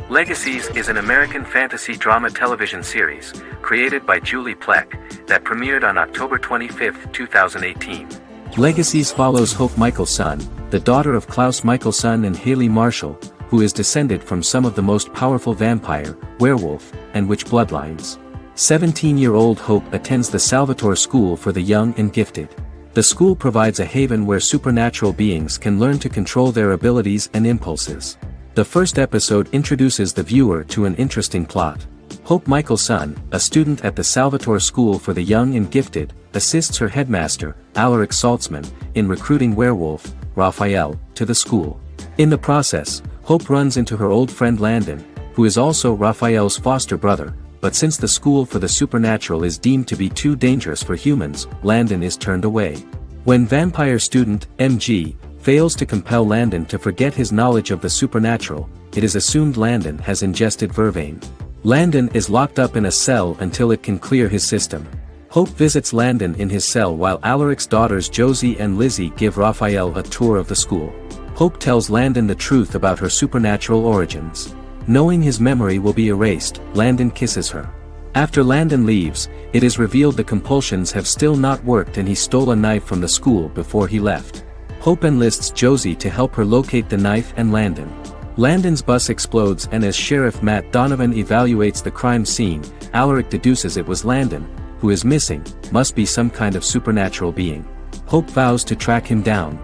Legacies is an American fantasy drama television series, created by Julie Plec, that premiered on October 25, 2018. Legacies follows Hope Michelson, the daughter of Klaus Michelson and Haley Marshall, who is descended from some of the most powerful vampire, werewolf, and witch bloodlines. 17-year-old Hope attends the Salvatore School for the Young and Gifted. The school provides a haven where supernatural beings can learn to control their abilities and impulses. The first episode introduces the viewer to an interesting plot. Hope Michelson, a student at the Salvatore School for the Young and Gifted, assists her headmaster, Alaric Saltzman, in recruiting werewolf, Raphael, to the school. In the process, Hope runs into her old friend Landon, who is also Raphael's foster brother, but since the school for the supernatural is deemed to be too dangerous for humans, Landon is turned away. When vampire student, MG, fails to compel Landon to forget his knowledge of the supernatural, it is assumed Landon has ingested vervain. Landon is locked up in a cell until it can clear his system. Hope visits Landon in his cell while Alaric's daughters Josie and Lizzie give Raphael a tour of the school. Hope tells Landon the truth about her supernatural origins. Knowing his memory will be erased, Landon kisses her. After Landon leaves, it is revealed the compulsions have still not worked and he stole a knife from the school before he left. Hope enlists Josie to help her locate the knife and Landon. Landon's bus explodes and as Sheriff Matt Donovan evaluates the crime scene, Alaric deduces it was Landon, who is missing, must be some kind of supernatural being. Hope vows to track him down.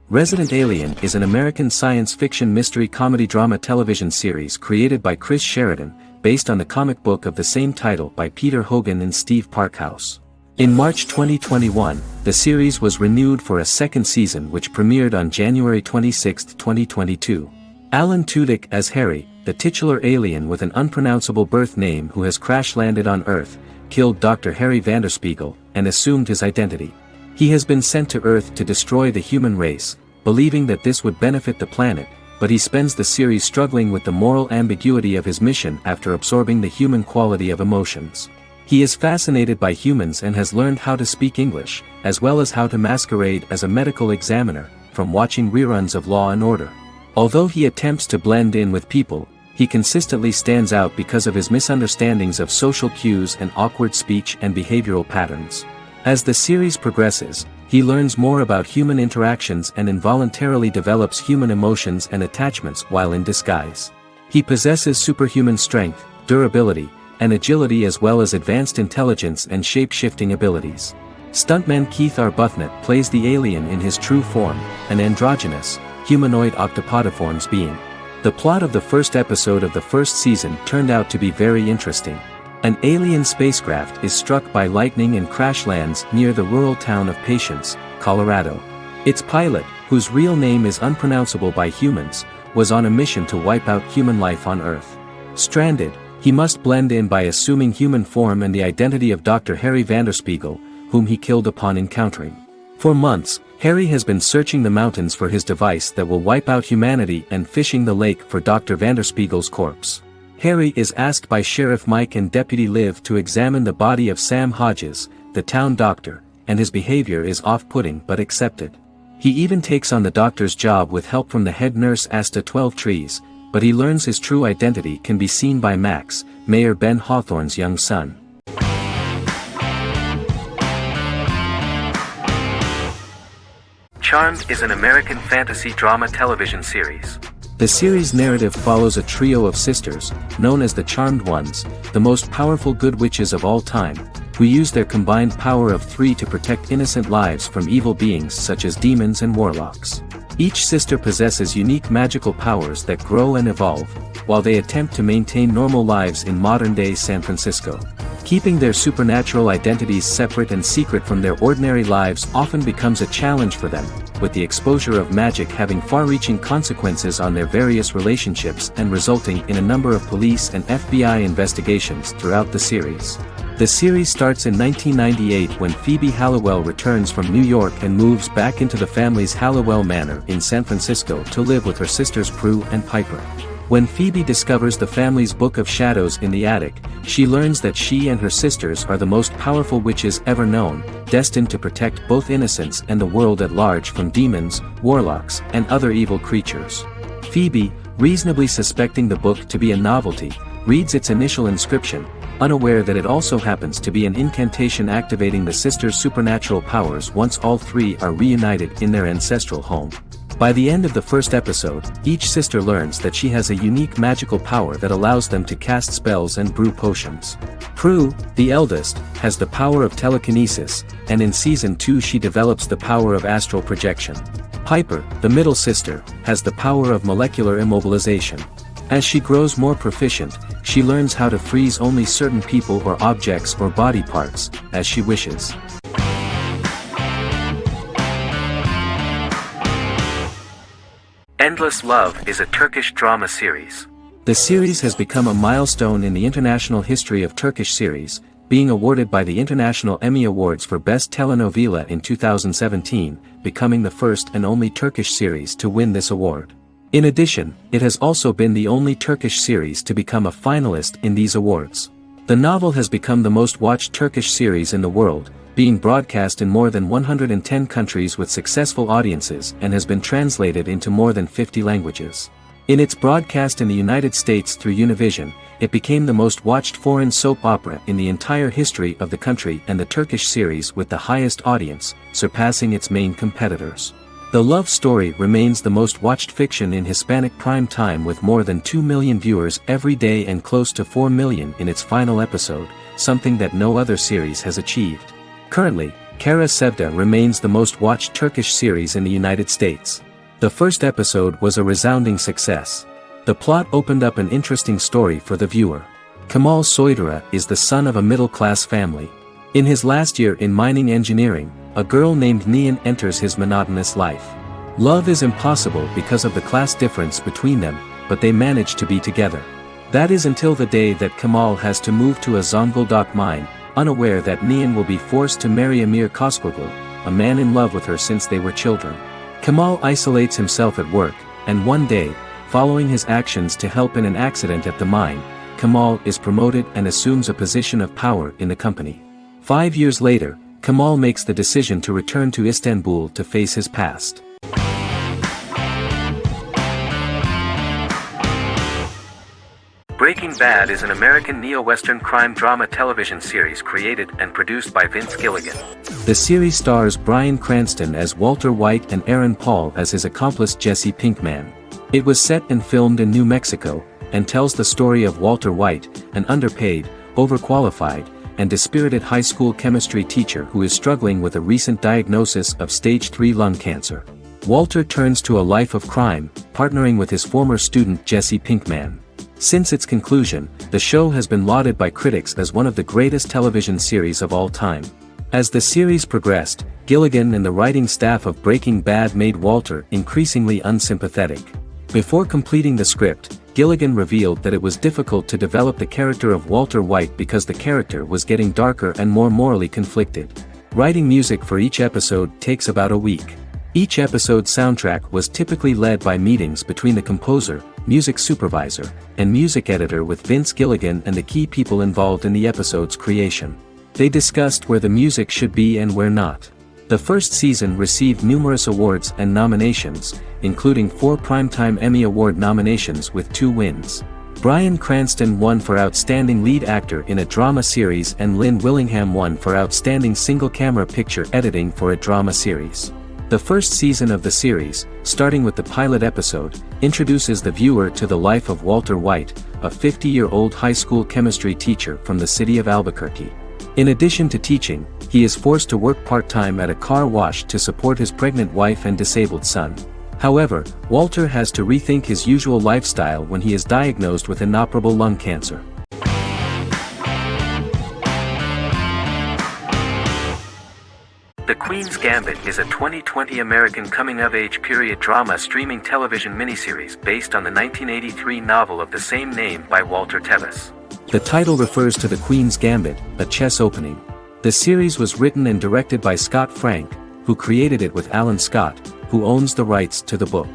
Resident Alien is an American science fiction mystery comedy drama television series created by Chris Sheridan, based on the comic book of the same title by Peter Hogan and Steve Parkhouse. In March 2021, the series was renewed for a second season which premiered on January 26, 2022. Alan Tudyk as Harry, the titular alien with an unpronounceable birth name who has crash-landed on Earth, killed Dr. Harry Vanderspiegel, and assumed his identity. He has been sent to Earth to destroy the human race, believing that this would benefit the planet, but he spends the series struggling with the moral ambiguity of his mission after absorbing the human quality of emotions. He is fascinated by humans and has learned how to speak English, as well as how to masquerade as a medical examiner, from watching reruns of Law and Order. Although he attempts to blend in with people, he consistently stands out because of his misunderstandings of social cues and awkward speech and behavioral patterns. As the series progresses, he learns more about human interactions and involuntarily develops human emotions and attachments while in disguise. He possesses superhuman strength, durability, and agility as well as advanced intelligence and shape-shifting abilities. Stuntman Keith Arbuthnot plays the alien in his true form, an androgynous, humanoid octopodiforms being. The plot of the first episode of the first season turned out to be very interesting. An alien spacecraft is struck by lightning and crash lands near the rural town of Patience, Colorado. Its pilot, whose real name is unpronounceable by humans, was on a mission to wipe out human life on Earth. Stranded, he must blend in by assuming human form and the identity of Dr. Harry Vanderspiegel, whom he killed upon encountering. For months, Harry has been searching the mountains for his device that will wipe out humanity and fishing the lake for Dr. Vanderspiegel's corpse. Harry is asked by Sheriff Mike and Deputy Liv to examine the body of Sam Hodges, the town doctor, and his behavior is off-putting but accepted. He even takes on the doctor's job with help from the head nurse Asta 12 Trees, but he learns his true identity can be seen by Max, Mayor Ben Hawthorne's young son. Charmed is an American fantasy drama television series. The series' narrative follows a trio of sisters, known as the Charmed Ones, the most powerful good witches of all time, who use their combined power of 3 to protect innocent lives from evil beings such as demons and warlocks. Each sister possesses unique magical powers that grow and evolve, while they attempt to maintain normal lives in modern-day San Francisco. Keeping their supernatural identities separate and secret from their ordinary lives often becomes a challenge for them, with the exposure of magic having far-reaching consequences on their various relationships and resulting in a number of police and FBI investigations throughout the series. The series starts in 1998 when Phoebe Halliwell returns from New York and moves back into the family's Halliwell Manor in San Francisco to live with her sisters Prue and Piper. When Phoebe discovers the family's Book of Shadows in the attic, she learns that she and her sisters are the most powerful witches ever known, destined to protect both innocents and the world at large from demons, warlocks, and other evil creatures. Phoebe, reasonably suspecting the book to be a novelty, reads its initial inscription, unaware that it also happens to be an incantation activating the sisters' supernatural powers once all 3 are reunited in their ancestral home. By the end of the first episode, each sister learns that she has a unique magical power that allows them to cast spells and brew potions. Prue, the eldest, has the power of telekinesis, and in Season 2 she develops the power of astral projection. Piper, the middle sister, has the power of molecular immobilization. As she grows more proficient, she learns how to freeze only certain people or objects or body parts, as she wishes. Endless Love is a Turkish drama series. The series has become a milestone in the international history of Turkish series, being awarded by the International Emmy Awards for Best Telenovela in 2017, becoming the first and only Turkish series to win this award. In addition, it has also been the only Turkish series to become a finalist in these awards. The novel has become the most watched Turkish series in the world, being broadcast in more than 110 countries with successful audiences and has been translated into more than 50 languages. In its broadcast in the United States through Univision, it became the most watched foreign soap opera in the entire history of the country and the Turkish series with the highest audience, surpassing its main competitors. The love story remains the most watched fiction in Hispanic prime time with more than 2 million viewers every day and close to 4 million in its final episode, something that no other series has achieved. Currently, Kara Sevda remains the most watched Turkish series in the United States. The first episode was a resounding success. The plot opened up an interesting story for the viewer. Kemal Soydura is the son of a middle-class family. In his last year in mining engineering, a girl named Nihan enters his monotonous life. Love is impossible because of the class difference between them, but they manage to be together. That is until the day that Kemal has to move to a Zonguldak mine, unaware that Nihan will be forced to marry Amir Koskoglu, a man in love with her since they were children. Kemal isolates himself at work, and one day, following his actions to help in an accident at the mine, Kemal is promoted and assumes a position of power in the company. 5 years later, Kemal makes the decision to return to Istanbul to face his past. Breaking Bad is an American neo-Western crime drama television series created and produced by Vince Gilligan. The series stars Bryan Cranston as Walter White and Aaron Paul as his accomplice Jesse Pinkman. It was set and filmed in New Mexico, and tells the story of Walter White, an underpaid, overqualified, and dispirited high school chemistry teacher who is struggling with a recent diagnosis of stage 3 lung cancer. Walter turns to a life of crime, partnering with his former student Jesse Pinkman. Since its conclusion, the show has been lauded by critics as one of the greatest television series of all time. As the series progressed, Gilligan and the writing staff of Breaking Bad made Walter increasingly unsympathetic. Before completing the script, Gilligan revealed that it was difficult to develop the character of Walter White because the character was getting darker and more morally conflicted. Writing music for each episode takes about a week. Each episode's soundtrack was typically led by meetings between the composer, music supervisor, and music editor with Vince Gilligan and the key people involved in the episode's creation. They discussed where the music should be and where not. The first season received numerous awards and nominations, including 4 Primetime Emmy Award nominations with 2 wins. Bryan Cranston won for Outstanding Lead Actor in a Drama Series and Lynn Willingham won for Outstanding Single-Camera Picture Editing for a Drama Series. The first season of the series, starting with the pilot episode, introduces the viewer to the life of Walter White, a 50-year-old high school chemistry teacher from the city of Albuquerque. In addition to teaching, he is forced to work part-time at a car wash to support his pregnant wife and disabled son. However, Walter has to rethink his usual lifestyle when he is diagnosed with inoperable lung cancer. The Queen's Gambit is a 2020 American coming-of-age period drama streaming television miniseries based on the 1983 novel of the same name by Walter Tevis. The title refers to the Queen's Gambit, a chess opening. The series was written and directed by Scott Frank, who created it with Alan Scott, who owns the rights to the book.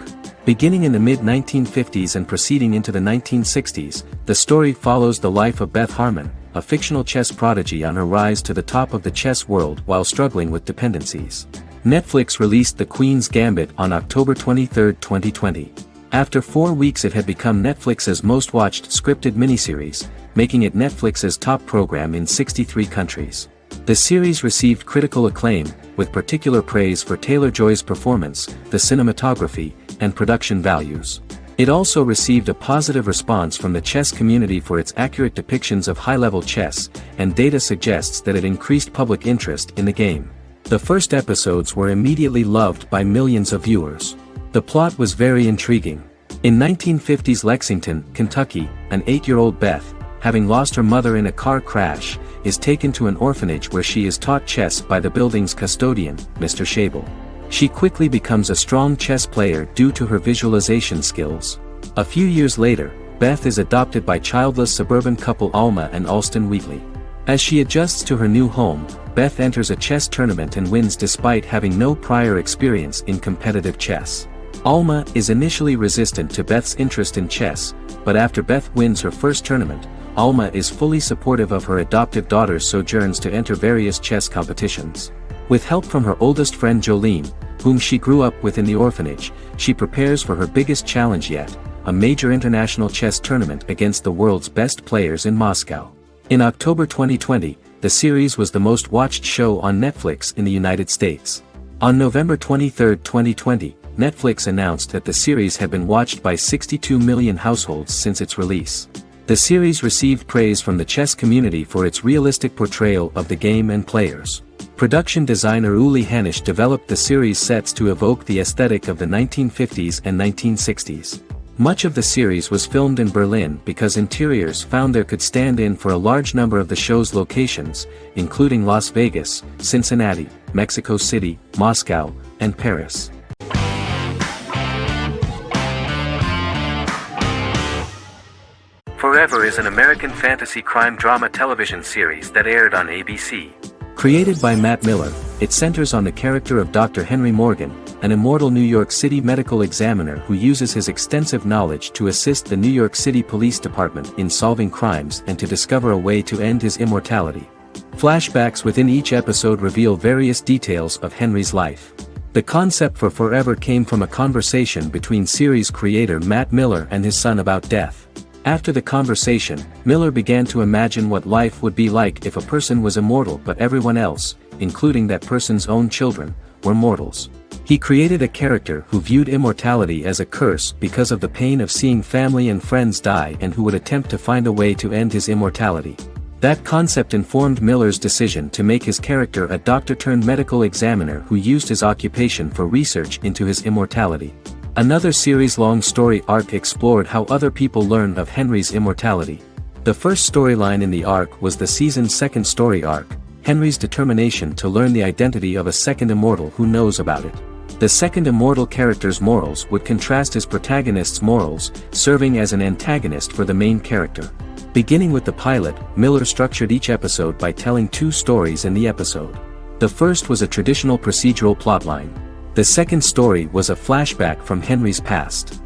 Beginning in the mid-1950s and proceeding into the 1960s, the story follows the life of Beth Harmon, a fictional chess prodigy on her rise to the top of the chess world while struggling with dependencies. Netflix released The Queen's Gambit on October 23, 2020. After 4 weeks it had become Netflix's most-watched scripted miniseries, making it Netflix's top program in 63 countries. The series received critical acclaim, with particular praise for Taylor-Joy's performance, the cinematography, and production values. It also received a positive response from the chess community for its accurate depictions of high-level chess, and data suggests that it increased public interest in the game. The first episodes were immediately loved by millions of viewers. The plot was very intriguing. In 1950s Lexington, Kentucky, an 8-year-old Beth, having lost her mother in a car crash, is taken to an orphanage where she is taught chess by the building's custodian, Mr. Schabel. She quickly becomes a strong chess player due to her visualization skills. A few years later, Beth is adopted by childless suburban couple Alma and Alston Wheatley. As she adjusts to her new home, Beth enters a chess tournament and wins despite having no prior experience in competitive chess. Alma is initially resistant to Beth's interest in chess, but after Beth wins her first tournament, Alma is fully supportive of her adoptive daughter's sojourns to enter various chess competitions. With help from her oldest friend Jolene, whom she grew up with in the orphanage, she prepares for her biggest challenge yet, a major international chess tournament against the world's best players in Moscow. In October 2020, the series was the most watched show on Netflix in the United States. On November 23, 2020, Netflix announced that the series had been watched by 62 million households since its release. The series received praise from the chess community for its realistic portrayal of the game and players. Production designer Uli Hanisch developed the series sets to evoke the aesthetic of the 1950s and 1960s. Much of the series was filmed in Berlin because interiors found there could stand in for a large number of the show's locations, including Las Vegas, Cincinnati, Mexico City, Moscow, and Paris. Forever is an American fantasy crime drama television series that aired on ABC. Created by Matt Miller, it centers on the character of Dr. Henry Morgan, an immortal New York City medical examiner who uses his extensive knowledge to assist the New York City Police Department in solving crimes and to discover a way to end his immortality. Flashbacks within each episode reveal various details of Henry's life. The concept for Forever came from a conversation between series creator Matt Miller and his son about death. After the conversation, Miller began to imagine what life would be like if a person was immortal but everyone else, including that person's own children, were mortals. He created a character who viewed immortality as a curse because of the pain of seeing family and friends die and who would attempt to find a way to end his immortality. That concept informed Miller's decision to make his character a doctor-turned-medical examiner who used his occupation for research into his immortality. Another series-long story arc explored how other people learn of Henry's immortality. The first storyline in the arc was the season's second story arc, Henry's determination to learn the identity of a second immortal who knows about it. The second immortal character's morals would contrast his protagonist's morals, serving as an antagonist for the main character. Beginning with the pilot, Miller structured each episode by telling two stories in the episode. The first was a traditional procedural plotline. The second story was a flashback from Henry's past.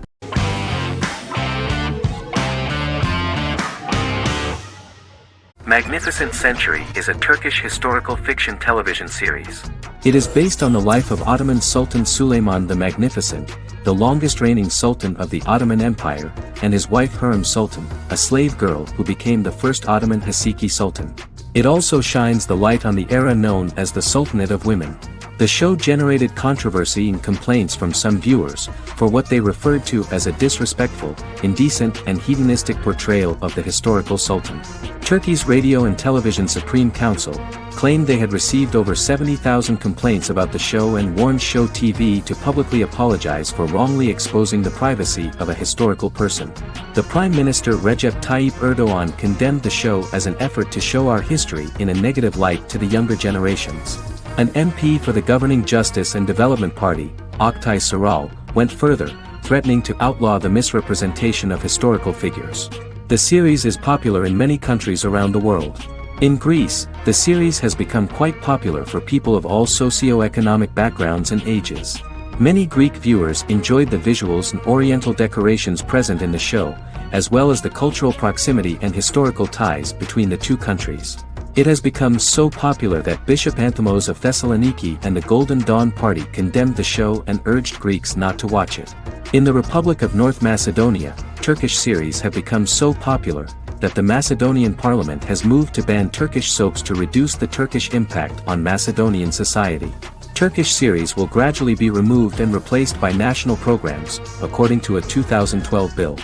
Magnificent Century is a Turkish historical fiction television series. It is based on the life of Ottoman Sultan Süleyman the Magnificent, the longest reigning sultan of the Ottoman Empire, and his wife Hürrem Sultan, a slave girl who became the first Ottoman Haseki Sultan. It also shines the light on the era known as the Sultanate of Women. The show generated controversy and complaints from some viewers, for what they referred to as a disrespectful, indecent and hedonistic portrayal of the historical sultan. Turkey's Radio and Television Supreme Council claimed they had received over 70,000 complaints about the show and warned Show TV to publicly apologize for wrongly exposing the privacy of a historical person. The Prime Minister Recep Tayyip Erdoğan condemned the show as an effort to show our history in a negative light to the younger generations. An MP for the governing Justice and Development Party, Oktay Saral, went further, threatening to outlaw the misrepresentation of historical figures. The series is popular in many countries around the world. In Greece, the series has become quite popular for people of all socio-economic backgrounds and ages. Many Greek viewers enjoyed the visuals and oriental decorations present in the show, as well as the cultural proximity and historical ties between the two countries. It has become so popular that Bishop Anthimos of Thessaloniki and the Golden Dawn Party condemned the show and urged Greeks not to watch it. In the Republic of North Macedonia, Turkish series have become so popular that the Macedonian parliament has moved to ban Turkish soaps to reduce the Turkish impact on Macedonian society. Turkish series will gradually be removed and replaced by national programs, according to a 2012 bill.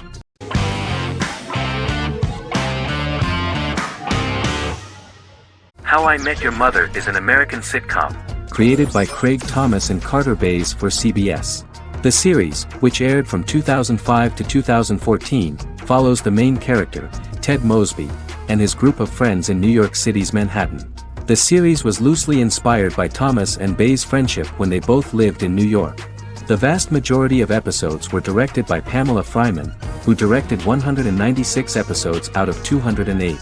How I Met Your Mother is an American sitcom. Created by Craig Thomas and Carter Bays for CBS. The series, which aired from 2005 to 2014, follows the main character, Ted Mosby, and his group of friends in New York City's Manhattan. The series was loosely inspired by Thomas and Bays' friendship when they both lived in New York. The vast majority of episodes were directed by Pamela Fryman, who directed 196 episodes out of 208.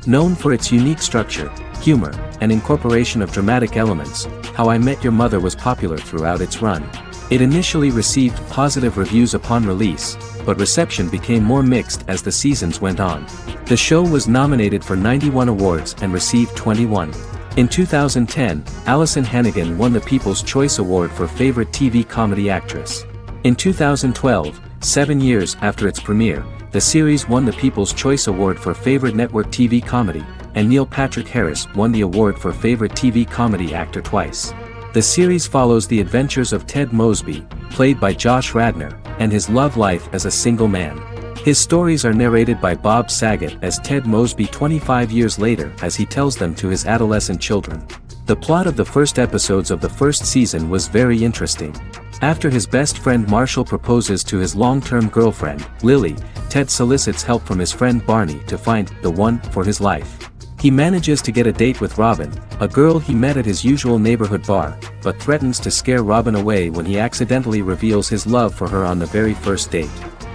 Known for its unique structure, humor, and incorporation of dramatic elements, How I Met Your Mother was popular throughout its run. It initially received positive reviews upon release, but reception became more mixed as the seasons went on. The show was nominated for 91 awards and received 21. In 2010, Allison Hannigan won the People's Choice Award for Favorite TV Comedy Actress. In 2012, 7 years after its premiere, the series won the People's Choice Award for Favorite Network TV Comedy, and Neil Patrick Harris won the award for Favorite TV Comedy Actor twice. The series follows the adventures of Ted Mosby, played by Josh Radnor, and his love life as a single man. His stories are narrated by Bob Saget as Ted Mosby 25 years later as he tells them to his adolescent children. The plot of the first episodes of the first season was very interesting. After his best friend Marshall proposes to his long-term girlfriend, Lily, Ted solicits help from his friend Barney to find the one for his life. He manages to get a date with Robin, a girl he met at his usual neighborhood bar, but threatens to scare Robin away when he accidentally reveals his love for her on the very first date.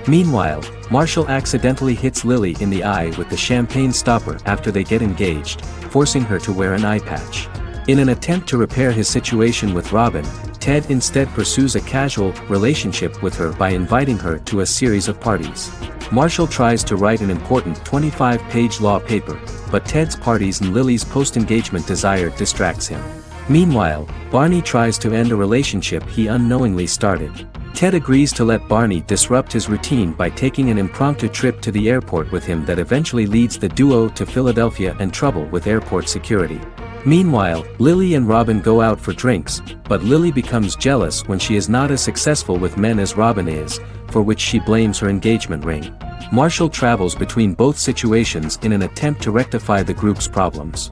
Meanwhile, Marshall accidentally hits Lily in the eye with the champagne stopper after they get engaged, forcing her to wear an eye patch. In an attempt to repair his situation with Robin, Ted instead pursues a casual relationship with her by inviting her to a series of parties. Marshall tries to write an important 25-page law paper, but Ted's parties and Lily's post-engagement desire distracts him. Meanwhile, Barney tries to end a relationship he unknowingly started. Ted agrees to let Barney disrupt his routine by taking an impromptu trip to the airport with him that eventually leads the duo to Philadelphia and trouble with airport security. Meanwhile, Lily and Robin go out for drinks, but Lily becomes jealous when she is not as successful with men as Robin is, for which she blames her engagement ring. Marshall travels between both situations in an attempt to rectify the group's problems.